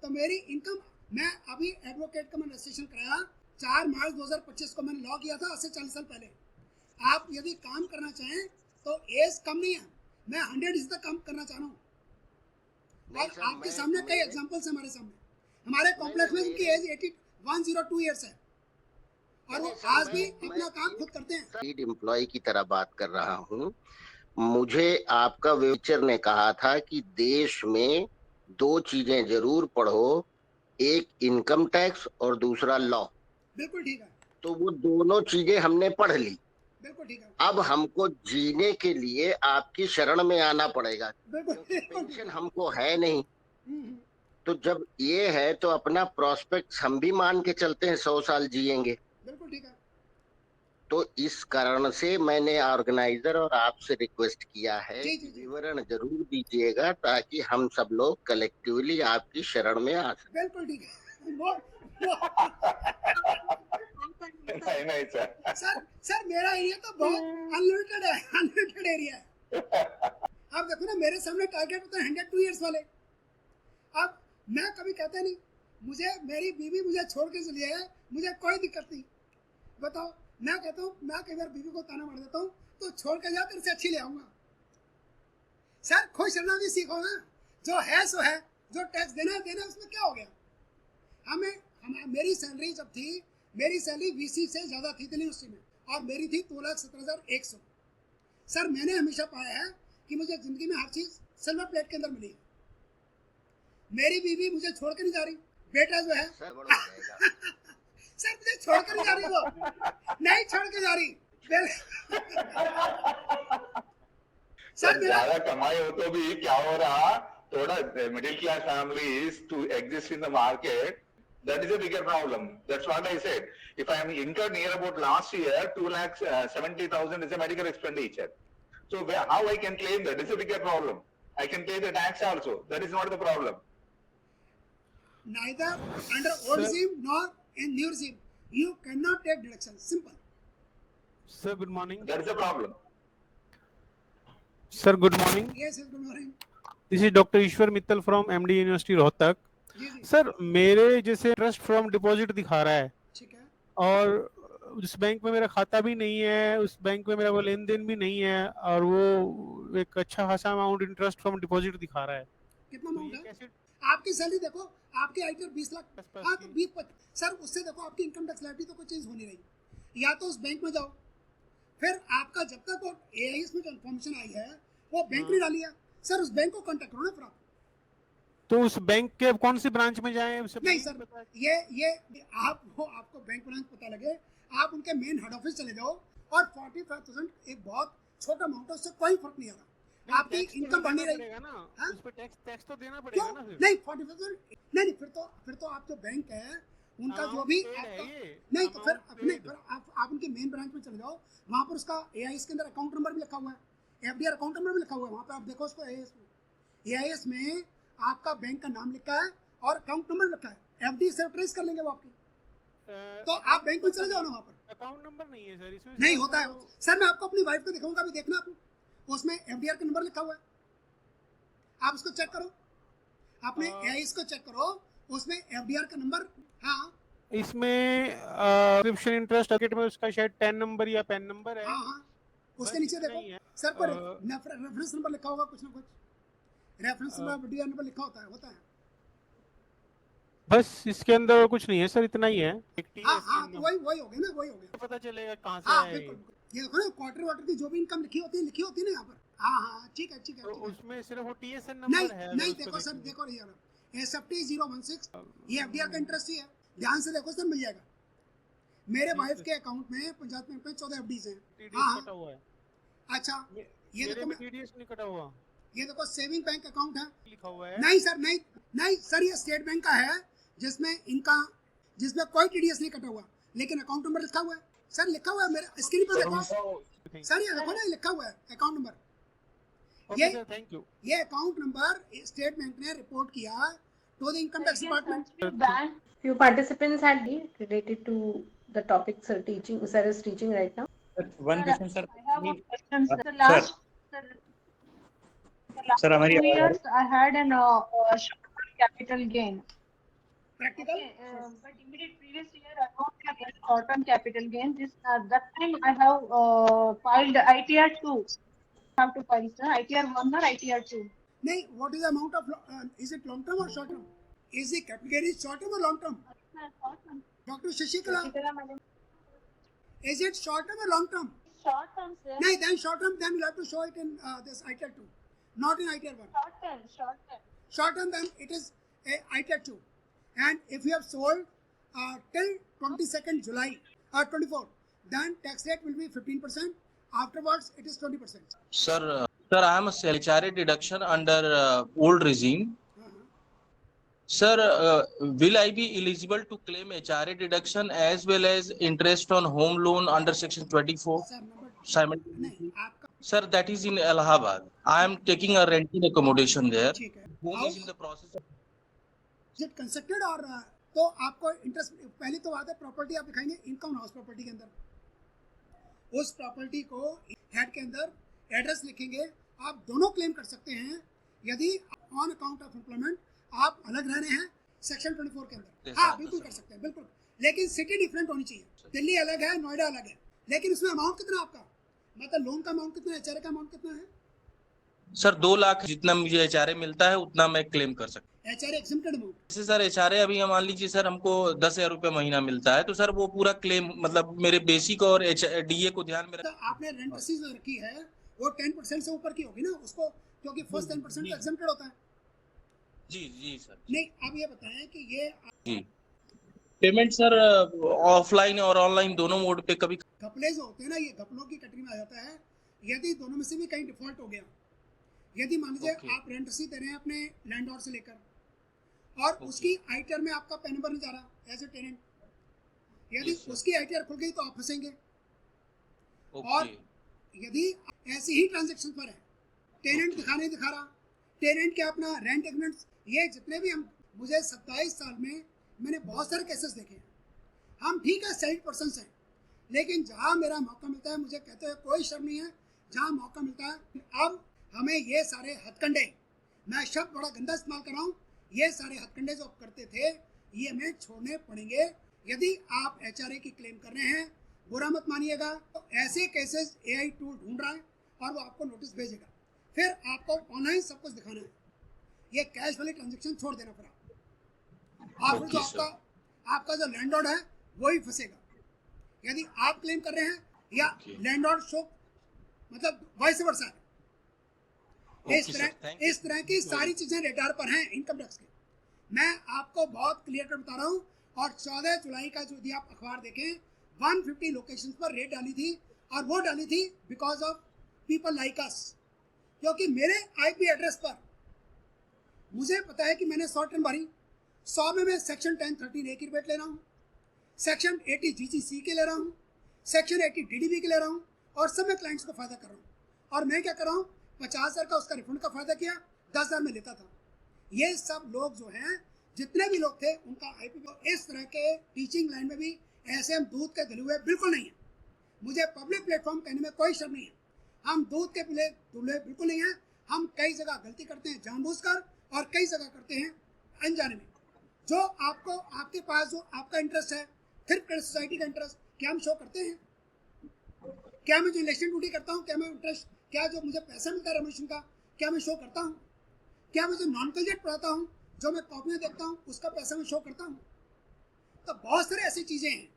[SPEAKER 1] तो मेरी इनकम, मैं अभी एडवोकेट का मैंने रजिस्ट्रेशन कराया 4 मार्च 2025 को, मैंने लॉ किया था आज से 40 साल पहले। आप यदि काम करना चाहें तो एज कम नहीं है, मैं 100 इयर्स तक काम करना चाह रहा हूँ। और आपके सामने कई एग्जांपल्स हमारे सामने, हमारे कॉम्प्लेक्स में इनकी एज 102 इयर्स है और वो आज भी अपना काम खुद करते हैं।
[SPEAKER 6] लीड एम्प्लॉय की तरह बात कर रहा हूँ मुझे आपका टीचर ने कहा था कि देश में 2 चीजें जरूर पढ़ो, एक इनकम टैक्स और दूसरा लॉ।
[SPEAKER 1] बिल्कुल ठीक है,
[SPEAKER 6] तो वो दोनों चीजें हमने पढ़ ली।
[SPEAKER 1] बिल्कुल ठीक है,
[SPEAKER 6] अब हमको जीने के लिए आपकी शरण में आना पड़ेगा,
[SPEAKER 1] बिल्कुल
[SPEAKER 6] क्योंकि
[SPEAKER 1] बिल्कुल ठीक
[SPEAKER 6] पेंशन
[SPEAKER 1] है।
[SPEAKER 6] हमको है नहीं।
[SPEAKER 1] हम्म,
[SPEAKER 6] तो जब ये है तो अपना प्रोस्पेक्ट हम भी मान के चलते हैं 100 साल जिएंगे।
[SPEAKER 1] बिल्कुल ठीक है।
[SPEAKER 6] तो इस कारण से मैंने ऑर्गेनाइजर और आपसे रिक्वेस्ट किया है
[SPEAKER 1] जी,
[SPEAKER 6] कि
[SPEAKER 1] जी, जी।
[SPEAKER 6] विवरण जरूर दीजिएगा ताकि हम सब लोग कलेक्टिवली आपकी शरण में आ सकें।
[SPEAKER 1] बिल्कुल ठीक है।
[SPEAKER 12] नहीं नहीं सर,
[SPEAKER 1] सर मेरा एरिया तो बहुत अनलिमिटेड है, अनलिमिटेड एरिया है। अब देखो ना, मेरे सामने टारगेट होता है 102 ईयर्स वाले। अब मैं कभी कहता नहीं मुझे मेरी बीवी मुझे छोड़ के चली है, मुझे कोई दिक्कत नहीं। बताओ, मैं कहता हूँ, मैं कई बार बीवी को ताना मार देता हूँ, तो छोड़ के जा, तेरे से अच्छी ले आऊंगा। सर खुश रहना भी सीखो ना, जो है सो है, जो टैक्स देना है देना, उसमें क्या हो गया। मेरी सैलरी जब थी, मेरी सैलरी वीसी से ज्यादा थी दिल्ली यूनिवर्सिटी में, और मेरी थी 2,17,100। सर मैंने हमेशा पाया है कि मुझे जिंदगी में हर चीज सिल्वर प्लेट के अंदर मिली है। मेरी बीवी मुझे छोड़ के नहीं जा रही, बेटा जो है सर मुझे छोड़ के नहीं जा रही, वो नहीं छोड़ के जा रही।
[SPEAKER 12] सर ज्यादा कमाई हो तो भी क्या हो रहा, थोड़ा middle class families to exist in the market, that is a bigger problem. That's what I said. If I am incurred near about last year 2,70,000 is a medical expenditure, so how I can claim that is a bigger problem. I can pay the tax also, that is not the problem.
[SPEAKER 1] Neither under old regime nor in new regime you cannot take deduction. Simple.
[SPEAKER 15] Sir, good morning.
[SPEAKER 12] That is the problem.
[SPEAKER 15] Sir, good morning.
[SPEAKER 1] Yes, good morning.
[SPEAKER 15] This is Dr. Ishwar Mittal from MD University Rohtak. Sir मेरे जैसे trust from deposit दिखा रहा है,
[SPEAKER 1] ठीक है,
[SPEAKER 15] और उस bank में मेरा खाता भी नहीं है, उस बैंक में मेरा वो लेन देन भी नहीं है, और वो एक अच्छा खासा अमाउंट इंटरेस्ट फ्रॉम डिपॉजिट दिखा रहा है।
[SPEAKER 1] कितना अमाउंट है? आपकी सैलरी देखो, आपकी आईटीआर 20 लाख, हाँ तो 20 सर उससे देखो आपकी इनकम टैक्स लायबिलिटी तो कोई चेंज हो नहीं रही। या तो उस बैंक में जाओ, फिर आपका जब तक वो एआईएस में जो इन्फॉर्मेशन आई है वो बैंक ने डाली है, सर उस बैंक को कांटेक्ट करो ना फिर आप।
[SPEAKER 15] तो उस बैंक के कौन सी ब्रांच में जाएं?
[SPEAKER 1] नहीं सर, ये आपको बैंक ब्रांच पता लगे, आप उनके मेन हेड ऑफिस चले जाओ, और 45,000 एक बहुत छोटा अमाउंट है, उससे कोई फर्क नहीं आ रहा। आपकी इनकम बढ़ नहीं रही ना,
[SPEAKER 15] उस पे टैक्स तो देना पड़ेगा ना फिर।
[SPEAKER 1] नहीं 45,000 नहीं, फिर तो आप जो बैंक है उनका जो भी नहीं, तो फिर आप उनके मेन ब्रांच में चले जाओ, वहाँ पर उसका एआईएस के अंदर अकाउंट नंबर भी लिखा हुआ है, एफडीआर अकाउंट नंबर भी लिखा हुआ है, वहाँ पे आप देखो उसको एआईएस में आपका बैंक का नाम लिखा है और अकाउंट नंबर लिखा है, एफडी से ट्रेस कर लेंगे वो आपकी। तो आप बैंक में चले जाओ ना, वहाँ पर
[SPEAKER 15] अकाउंट नंबर नहीं है सर इसमें।
[SPEAKER 1] नहीं होता है सर, मैं आपको अपनी वाइफ को दिखाऊंगा, अभी देखना आप, उसमें एफडीआर का नंबर लिखा हुआ है, आप उसको चेक करो, अपने एआईएस को चेक करो, उसमें एफडीआर का नंबर। हाँ
[SPEAKER 15] इसमें सब्सक्रिप्शन इंटरेस्ट बकेट में उसका शायद 10 नंबर या पैन नंबर है।
[SPEAKER 1] हाँ उसके नीचे देखो सर, पर रेफरेंस नंबर लिखा होगा, कुछ ना कुछ रेफरेंस नंबर एफडीआर नंबर लिखा होता है।
[SPEAKER 15] बस इसके अंदर कुछ नहीं है सर, इतना ही है।
[SPEAKER 1] हाँ तो वही हो गया ना, वही हो गया,
[SPEAKER 15] पता चलेगा कहाँ से आए।
[SPEAKER 1] ये देखो ना, क्वार्टर वाटर की जो भी इनकम लिखी होती है ना यहाँ पर। हाँ ठीक है
[SPEAKER 15] तो उसमें सिर्फ वो टीएसएन नंबर है।
[SPEAKER 1] नहीं देखो सर, देखो एसएफटी 016 ये एफडीआर का इंटरेस्ट ही है, ध्यान से देखो सर, मिल जाएगा। मेरे वाइफ के अकाउंट में पंजाब बैंक में 14 एफडीज हैं। हाँ अच्छा, ये देखो
[SPEAKER 15] टीडीएस नहीं कटा हुआ,
[SPEAKER 1] ये देखो सेविंग बैंक अकाउंट है
[SPEAKER 15] लिखा हुआ है।
[SPEAKER 1] नहीं सर, नहीं सर, ये स्टेट बैंक का है जिसमें कोई टीडीएस नहीं कटा हुआ, लेकिन अकाउंट नंबर लिखा हुआ है सर, लिखा हुआ है मेरे स्क्रीन पर देखो सर, ये देखो ना, लिखा हुआ है अकाउंट नंबर।
[SPEAKER 15] Thank you.
[SPEAKER 1] ये अकाउंट नंबर स्टेट बैंक ने रिपोर्ट किया to the income tax department.
[SPEAKER 3] Few participants had been related to the topic sir is teaching right now.
[SPEAKER 14] One question sir.
[SPEAKER 10] I have a question sir.
[SPEAKER 14] Sir, हमारी
[SPEAKER 10] years I had an short-term capital gain.
[SPEAKER 1] Practical?
[SPEAKER 10] But immediate previous year I don't have short-term capital gain. That time I have filed ITR 2. Have to file sir ITR 1 or ITR 2.
[SPEAKER 1] नहीं, what is the amount of is it long term or short term? Is the capital gain is short term or long term? Dr. Shashikala, is it short term or long term?
[SPEAKER 10] short term, sir.
[SPEAKER 1] No, then short term, then we'll have to show it in this ITR 2, not in ITR 1.
[SPEAKER 10] Short term.
[SPEAKER 1] Short term, then it is a ITR 2. And if you have sold till 22nd July or 24, then tax rate will be 15%. Afterwards, it is 20%.
[SPEAKER 7] Sir, I am a HRA deduction under old regime. Sir, will I be eligible to claim HRA deduction as well as interest on home loan under section 24? Simultaneously? Sir, that is in Allahabad. I am taking a rented accommodation there. Home is in the process of...
[SPEAKER 1] Is it constructed or तो आपको interest पहली तो बात है property आप दिखाएंगे income house property के अंदर उस प्रॉपर्टी को हेड के अंदर एड्रेस लिखेंगे आप दोनों क्लेम कर सकते हैं यदि ऑन अकाउंट ऑफ एम्प्लॉयमेंट आप अलग रह रहे हैं सेक्शन 24 के अंदर हाँ बिल्कुल कर सकते हैं बिल्कुल लेकिन सिटी डिफरेंट होनी चाहिए दिल्ली अलग है नोएडा अलग है लेकिन उसमें अमाउंट कितना आपका मतलब लोन का अमाउंट कितना है एचआरए का अमाउंट कितना है
[SPEAKER 7] सर 2 लाख जितना मुझे एचआरए मिलता है उतना मैं क्लेम कर सकता हूँ
[SPEAKER 1] एचआरए एग्जेम्प्टेड अमाउंट
[SPEAKER 7] जैसे सर एचआरए अभी मान लीजिए सर हमको 10,000 रुपये महीना मिलता है तो सर वो पूरा क्लेम मतलब मेरे बेसिक और डीए को ध्यान में
[SPEAKER 1] तो आपने रेंट रसीद जो रखी है वो 10% से ऊपर की होगी ना उसको क्योंकि फर्स्ट 10% एग्जेम्प्टेड होता है
[SPEAKER 7] जी सर
[SPEAKER 1] नहीं आप ये बताएं कि ये
[SPEAKER 7] जी पेमेंट सर ऑफलाइन और ऑनलाइन दोनों मोड पे कभी
[SPEAKER 1] घपले जो होते हैं ना ये घपलों की कैटेगरी में आ जाता है यदि दोनों में से भी कहीं डिफॉल्ट हो गया यदि मान लीजिए आप रेंट रसीद दे रहे हैं अपने लैंडलॉर्ड से लेकर और उसकी आईटीआर में आपका पैन नंबर नहीं जा रहा एज ए टेनेंट यदि उसकी आईटीआर खुल गई तो आप फंसेंगे और यदि ऐसी ही ट्रांजैक्शन पर है टेनेंट दिखा नहीं दिखा रहा टेनेंट के अपना रेंट एग्रीमेंट्स ये जितने भी हम मुझे 27 साल में मैंने बहुत सारे केसेस देखे हैं हम ठीक है सैलरीड पर्सन्स हैं लेकिन जहाँ मेरा मौका मिलता है मुझे कहते हुए कोई शर्म नहीं है जहाँ मौका मिलता है अब हमें ये सारे हथकंडे मैं शब्द बड़ा गंदा इस्तेमाल कर रहा हूँ ये सारे हथकंडे जो आप करते थे ये हमें छोड़ने पड़ेंगे यदि आप एचआरए की क्लेम कर रहे हैं बुरा मत मानिएगा तो ऐसे केसेस एआई टूल ढूंढ रहा है और वो आपको नोटिस भेजेगा फिर आपको ऑनलाइन सब कुछ दिखाना है ये कैश वाली ट्रांजेक्शन छोड़ देना पड़ा और फिर जो आपका जो लैंडलॉर्ड है वो ही फंसेगा यदि आप क्लेम कर रहे हैं या लैंडलॉर्ड शो मतलब वाइस वर्सा है इस तरह की सारी चीजें रेडार पर हैं इनकम टैक्स के मैं आपको बहुत क्लियर कर बता रहा हूँ और 14 जुलाई का जो यदि आप अखबार देखें 150 लोकेशंस पर रेड डाली थी और वो डाली थी because of people like us क्योंकि मेरे आईपी एड्रेस पर मुझे पता है कि मैंने 100 टन भरी 100 में मैं सेक्शन 1013 ए की रिबेट ले रहा हूँ सेक्शन 80 जीजीसी के ले रहा हूँ सेक्शन 80 डीडीबी के ले रहा हूँ और सब मैं क्लाइंट्स को फायदा कर रहा हूँ और मैं क्या कर रहा हूँ 50,000 का उसका रिफंड का फायदा किया 10,000 में लेता था ये सब लोग जो हैं जितने भी लोग थे उनका आईपी इस तरह के टीचिंग लाइन में भी ऐसे हम दूध के धुले हुए बिल्कुल नहीं है मुझे पब्लिक प्लेटफॉर्म कहने में कोई शर्म नहीं है हम दूध के धुले बिल्कुल नहीं है हम कई जगह गलती करते हैं जानबूझकर और कई जगह करते हैं अनजाने में जो आपको आपके पास जो आपका इंटरेस्ट है फिर क्रेडिट सोसाइटी का इंटरेस्ट क्या हम शो करते हैं क्या मैं जो इलेक्शन ड्यूटी करता हूँ क्या मैं इंटरेस्ट क्या जो मुझे पैसा मिलता है रेमोनेशन का क्या मैं शो करता हूँ क्या मैं जो नॉन कल्जेट पढ़ाता हूँ जो मैं कॉपी में देखता हूँ उसका पैसा मैं शो करता हूँ तो बहुत सारे ऐसी चीज़ें हैं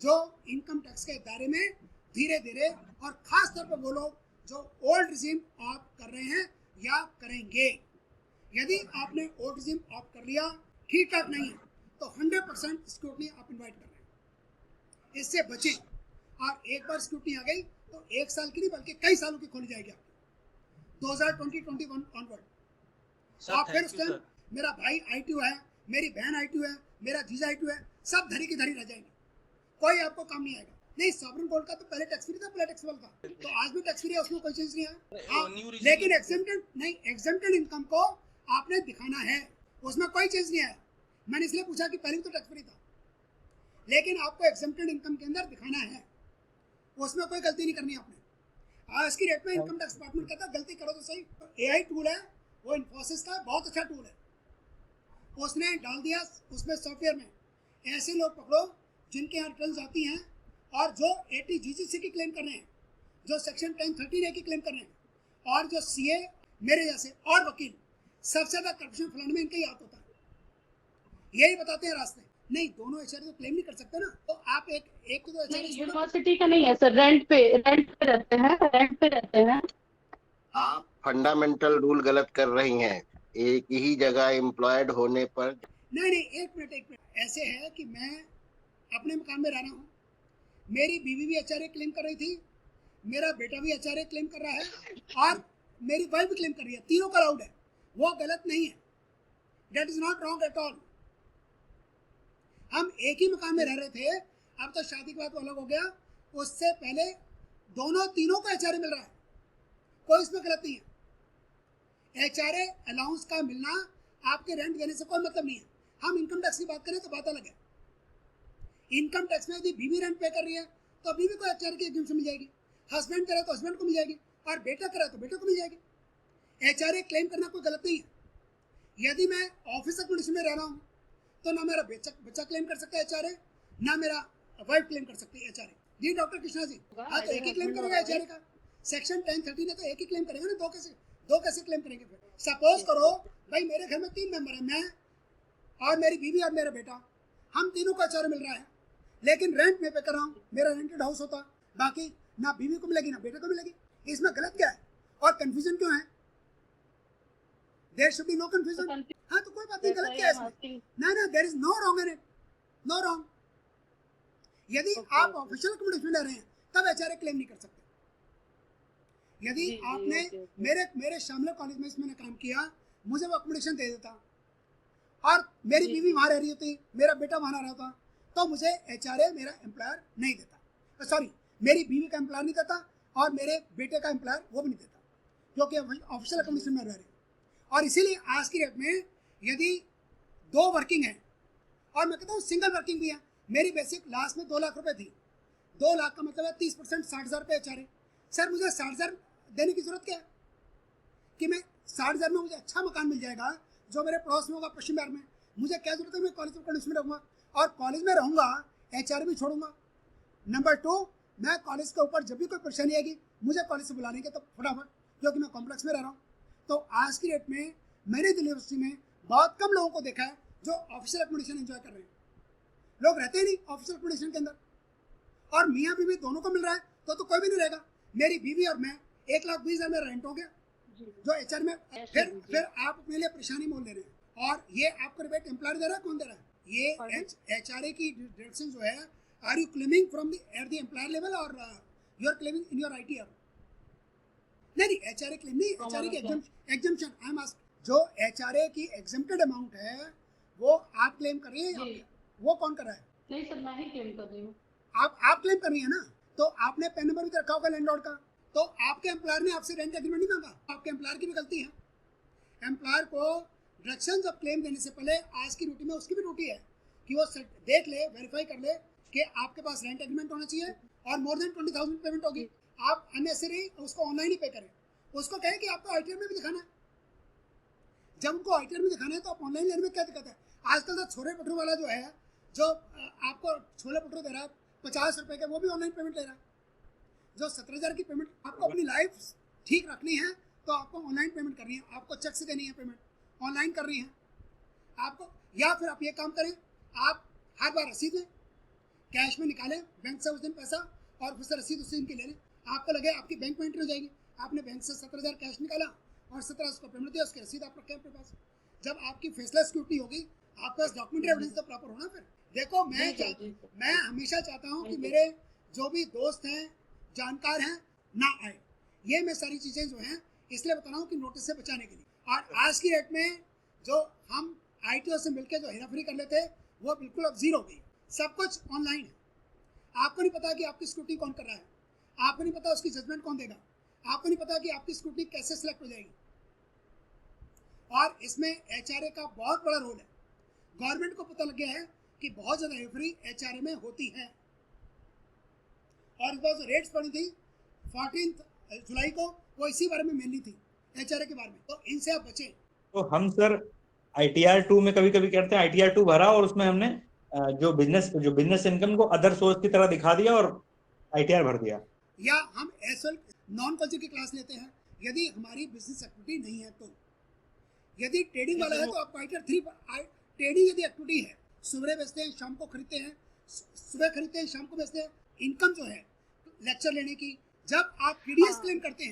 [SPEAKER 1] जो इनकम टैक्स के दायरे में धीरे धीरे और ख़ास तौर पर वो लोग जो ओल्ड रिजीम ऑफ कर रहे हैं या करेंगे यदि आपने ओल्ड रिजीम ऑफ कर लिया ठीक ठाक नहीं है तो 100% स्क्रूटनी आप इन्वाइट कर रहे हैं इससे बचें और एक बार स्क्रूटनी आ गई तो एक साल की नहीं बल्कि कई सालों की खोली जाएगी आपकी 2020-21 ऑनवर्ड और फिर उस टाइम मेरा भाई आईटीयू है मेरी बहन आईटीयू है मेरा जीजा आईटीयू है सब धरी की धरी रह जाएंगे कोई आपको काम नहीं आएगा नहीं सॉवरेन गोल्ड का तो पहले टैक्स फ्री था पहले टैक्सेबल था तो आज भी टैक्स फ्री है उसमें कोई चीज नहीं है लेकिन एग्जेम्प्टेड इनकम को आपने दिखाना है उसमें कोई चीज नहीं आया मैंने इसलिए पूछा कि पहले तो टैक्स फ्री था लेकिन आपको एग्जेम्प्टेड इनकम के अंदर दिखाना है उसमें कोई गलती नहीं करनी आपने आज की डेट में इनकम टैक्स डिपार्टमेंट कहता है गलती करो तो सही तो एआई टूल है वो इन्फोसिस का बहुत अच्छा टूल है उसने डाल दिया उसमें सॉफ्टवेयर में ऐसे लोग पकड़ो जिनके यहाँ रिटर्न आती हैं और जो 80 जीजीसी की क्लेम कर रहे हैं जो सेक्शन 1013 की क्लेम कर रहे हैं और जो सीए मेरे जैसे और वकील सबसे ज़्यादा करप्शन फैलाने में इनका ही हाथ होता है यही बताते हैं रास्ते नहीं, दोनों एचआरए तो क्लेम नहीं कर सकते ना, तो आप एक को तो एचआरए
[SPEAKER 10] यूनिवर्सिटी का नहीं है सर, रेंट पे रहते हैं।
[SPEAKER 6] आप फंडामेंटल रूल गलत कर रही हैं। एक ही जगह एम्प्लॉयड होने पर
[SPEAKER 1] नहीं, एक मिनट, ऐसे है कि मैं अपने मकान में रह रहा हूँ, मेरी बीवी भी एचआरए क्लेम कर रही थी, मेरा बेटा भी एचआरए क्लेम कर रहा है और मेरी वाइफ भी क्लेम कर रही है, तीनों का अलाउड है, वो गलत नहीं है, that is not wrong at all. हम एक ही मकान में रह रहे थे, अब तो शादी के बाद अलग हो गया, उससे पहले तीनों को एचआरए मिल रहा है, कोई इसमें गलत नहीं है। एचआरए अलाउंस का मिलना आपके रेंट देने से कोई मतलब नहीं है। हम इनकम टैक्स की बात करें तो बात अलग है। इनकम टैक्स में यदि बीवी रेंट पे कर रही है तो बीवी को एचआरए की एग्जम्पशन मिल जाएगी, हस्बैंड करे तो हस्बैंड को मिल जाएगी और बेटा करे तो बेटे को मिल जाएगी। एचआरए क्लेम करना कोई गलत नहीं है। यदि मैं ऑफिस कंडीशन में रह रहा हूँ तो ना मेरा बच्चा क्लेम कर सकता है एचआरए, ना मेरा वाइफ क्लेम कर सकती है एचआरए। जी डॉक्टर कृष्णा जी, हाँ तो एक ही क्लेम करेगा एचआरए का। सेक्शन 1013 है तो एक ही क्लेम करेगा ना, दो कैसे क्लेम करेंगे फिर? सपोज करो भाई मेरे घर में 3 मेंबर है, मैं और मेरी बीवी और मेरा बेटा, हम तीनों को एचआरए मिल रहा है, लेकिन रेंट में पे कर रहा हूँ, मेरा रेंटेड हाउस होता, बाकी ना बीवी को मिलेगी ना बेटे को मिलेगी, इसमें गलत क्या है और कंफ्यूजन क्यों है? There should be no confusion. हाँ तो कोई बात नहीं, गलत क्या है इसमें? ना there is no wrong in it, no wrong. यदि आप ऑफिशियल अकोमोडेशन में रह रहे हैं तब एचआरए क्लेम नहीं कर सकते। यदि आपने मेरे शामला कॉलेज में मैंने काम किया, मुझे वो अकोमोडेशन दे देता और मेरी बीवी वहाँ रह रही होती, मेरा बेटा वहाँ रहा होता, तो मुझे एचआरए मेरा एम्प्लॉयर नहीं देता, सॉरी मेरी बीवी का एम्प्लॉयर नहीं देता और मेरे बेटे का एम्प्लॉयर वो भी नहीं देता, क्योंकि ऑफिशियल अकोमोडेशन में रह रहे हैं। और इसीलिए आज की डेट में यदि 2 वर्किंग है और मैं कहता हूँ सिंगल वर्किंग भी है, मेरी बेसिक लास्ट में 2 लाख रुपए थी, 2 लाख का मतलब है 30% 60,000 रुपये एचआरए। सर मुझे 60,000 देने की जरूरत क्या है कि मैं 60,000 में मुझे अच्छा मकान मिल जाएगा जो मेरे पड़ोस में होगा पश्चिम बिहार में, मुझे क्या जरूरत है? मैं कॉलेज कंडीशन में रहूँगा और कॉलेज में रहूँगा एचआरए भी छोड़ूंगा। नंबर 2, मैं कॉलेज के ऊपर जब भी कोई परेशानी आएगी मुझे कॉलेज से बुला लेंगे तो फटाफट, क्योंकि मैं कॉम्प्लेक्स में रह रहा हूँ। तो आज की डेट में मैंने दिल्ली यूनिवर्सिटी में बहुत कम लोगों को देखा है जो ऑफिशियल अकोमोडेशन एंजॉय कर रहे हैं। लोग रहते ही नहीं ऑफिशियल अकोमोडेशन के अंदर, और मियाँ बीवी दोनों को मिल रहा है तो कोई भी नहीं रहेगा। मेरी बीवी और मैं 1,20,000 में रेंट हो गया जो एचआर में, फिर आप अपने लिए परेशानी मोल ले रहे हैं। और ये आपको रिबेट एम्प्लॉयर दे रहा है, कौन दे रहा है? ये एचआरए की डायरेक्शन जो है, are you claiming from the at the employer level और you are claiming in your ITR? नहीं एचआरए क्लेम नहीं, एचआरए की एग्जम्पशन आई एम आस्किंग। जो एचआरए की एग्जम्प्टेड अमाउंट है वो आप क्लेम कर रही हैं, वो कौन कर रहा है?
[SPEAKER 10] नहीं सर, मैं ही क्लेम कर रही हूँ।
[SPEAKER 1] आप क्लेम कर रही है ना, तो आपने पेन नंबर भी रखा होगा लैंडलॉर्ड का, तो आपके एम्प्लॉयर ने आपसे रेंट एग्रीमेंट नहीं मांगा, आपके एम्प्लॉयर की भी गलती है। एम्प्लॉयर को डायरेक्शन ऑफ क्लेम देने से पहले आज की ड्यूटी में उसकी भी ड्यूटी है कि वो देख ले, वेरीफाई कर ले कि आपके पास रेंट एग्रीमेंट होना चाहिए और मोर देन 20,000 पेमेंट होगी। आप अननेसेसरी उसको ऑनलाइन ही पे करें, उसको कहें कि आपको आईटीआर में भी दिखाना है। जब उनको आईटीआर में दिखाना है तो आप ऑनलाइन लेने में क्या दिक्कत है? आजकल तो छोले भटूरे वाला जो है, जो आपको छोले भटूरे दे रहा है 50 रुपए के, वो भी ऑनलाइन पेमेंट ले रहा है। जो 17,000 की पेमेंट, आपको अपनी लाइफ ठीक रखनी है तो आपको ऑनलाइन पेमेंट करनी है, आपको चेक से देनी है पेमेंट, ऑनलाइन करनी है आपको। या फिर आप ये काम करें, आप हर बार रसीद लें, कैश में निकालें बैंक से उस दिन पैसा और फिर से रसीद उसी दिन की ले लें। आपको लगे आपकी बैंक में एंट्री हो जाएगी, आपने बैंक से 17,000 कैश निकाला और 17 उसको पेमेंट दिया, उसकी रसीद आप रखें अपने पास। जब आपकी फेसलेस सिक्योरिटी होगी, आपके पास डॉक्यूमेंट्री एविडेंस तो प्रॉपर होना। फिर देखो मैं हमेशा चाहता हूँ कि मेरे जो भी दोस्त हैं, जानकार हैं, ना आए। ये मैं सारी चीज़ें जो हैं इसलिए बता रहा हूँ कि नोटिस से बचाने के लिए। और आज की डेट में जो हम आईटीओ से मिलकर जो हेराफेरी कर लेते वो बिल्कुल अब जीरो हो गई। सब कुछ ऑनलाइन है। आपको नहीं पता कि आपकी स्कूटी कौन कर रहा है, आपको नहीं पता उसकी जजमेंट कौन देगा, आपको नहीं पता कि आपकी स्कूटी कैसे सिलेक्ट हो जाएगी। और इसमें एचआरए का बहुत बड़ा रोल है। गवर्नमेंट को पता लग गया है कि बहुत ज़्यादा हेराफेरी एचआरए में होती है। और इस बार जो रेट्स पड़ी थी 14 जुलाई को, वो इसी बारे में मेनली थी, एचआरए के बारे में। तो इनसे आप बचें।
[SPEAKER 14] तो हम सर ITR 2 में कभी कभी करते हैं, ITR 2 भरा और उसमें हमने जो बिजनेस इनकम को अदर सोर्स की तरह दिखा दिया और ITR भर दिया।
[SPEAKER 1] या हम एसएल नॉन कल्चर की क्लास लेते हैं यदि हमारी बिजनेस एक्टिविटी नहीं है तो। यदि ट्रेडिंग वाला है तो आपको ITR 3 ट्रेडिंग यदि एक्टिविटी है सुबह बेचते हैं, शाम को खरीदते हैं, सुबह खरीदते हैं, शाम को बेचते हैं। इनकम जो है लेक्चर लेने की, जब आप TDS क्लेम करते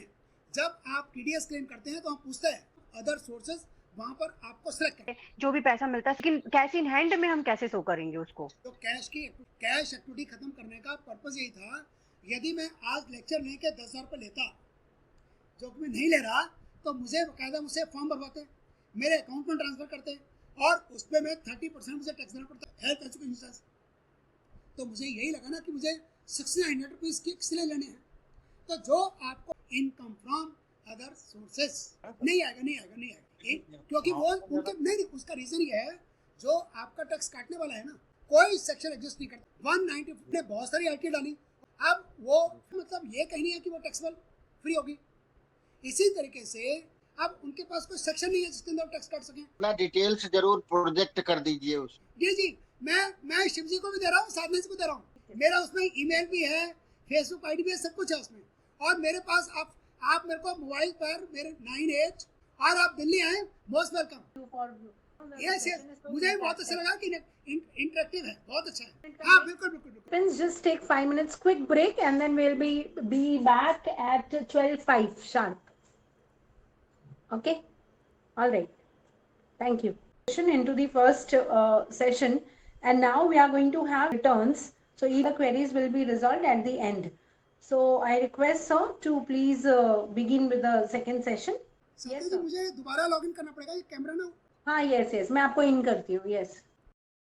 [SPEAKER 1] हैं, तो हम पूछते हैं अदर सोर्सेज, वहां पर आपको सेलेक्ट करें।
[SPEAKER 4] जो भी पैसा मिलता है, लेकिन कैश इन हैंड में हम कैसे शो करेंगे उसको?
[SPEAKER 1] तो कैश एक्टिविटी खत्म करने का पर्पस यही था, यदि मैं आज लेक्चर लेके 10,000 रुपये लेता, जो मैं नहीं ले रहा, तो मुझे बाकायदा मुझसे फॉर्म भरवाते, मेरे अकाउंट में ट्रांसफर करते, और उस पर मैं 30% मुझे टैक्स देना पड़ता, हेल्थ एजुकेशन चार्ज। तो मुझे यही लगा ना कि मुझे 6900 रुपीज़ किसलिए लेने हैं। तो जो आपको इनकम फ्रॉम अदर सोर्सेस नहीं आएगा, क्योंकि वो उनके नहीं, उसका रीजन ये है, जो आपका टैक्स काटने वाला है ना, कोई सेक्शन एग्जिस्ट नहीं करता। 190 ने बहुत सारी IT डाली, अब वो मतलब ये कहीं नहीं है कि वो टैक्सेबल फ्री होगी। इसी तरीके से अब उनके पास कोई सेक्शन नहीं है जिसके अंदर टैक्स काट सकें।
[SPEAKER 6] ना डिटेल्स जरूर प्रोजेक्ट कर दीजिए उस।
[SPEAKER 1] जी, मैं शिव जी को भी दे रहा हूँ, साधना जी को दे रहा हूँ। मेरा उसमें ईमेल भी है, फेसबुक ID भी है, सब कुछ है उसमें। और मेरे पास आप मेरे को मोबाइल पर मेरे 98, और आप दिल्ली आए, मोस्ट वेलकम। यस, मुझे भी बहुत अच्छा लगा कि इंटरेक्टिव है, बहुत अच्छा है। हाँ, बिल्कुल।
[SPEAKER 3] Friends, just take 5 minutes quick break and then we'll be back at 12:05 sharp. Okay, all right, thank you. Into the first session, and now we are going to have returns, so either queries will be resolved at the end. So I request sir to please begin with the second session.
[SPEAKER 1] Yes, मुझे दोबारा login करना पड़ेगा, ये camera ना।
[SPEAKER 3] हाँ, yes, मैं आपको इन करती हूँ, yes.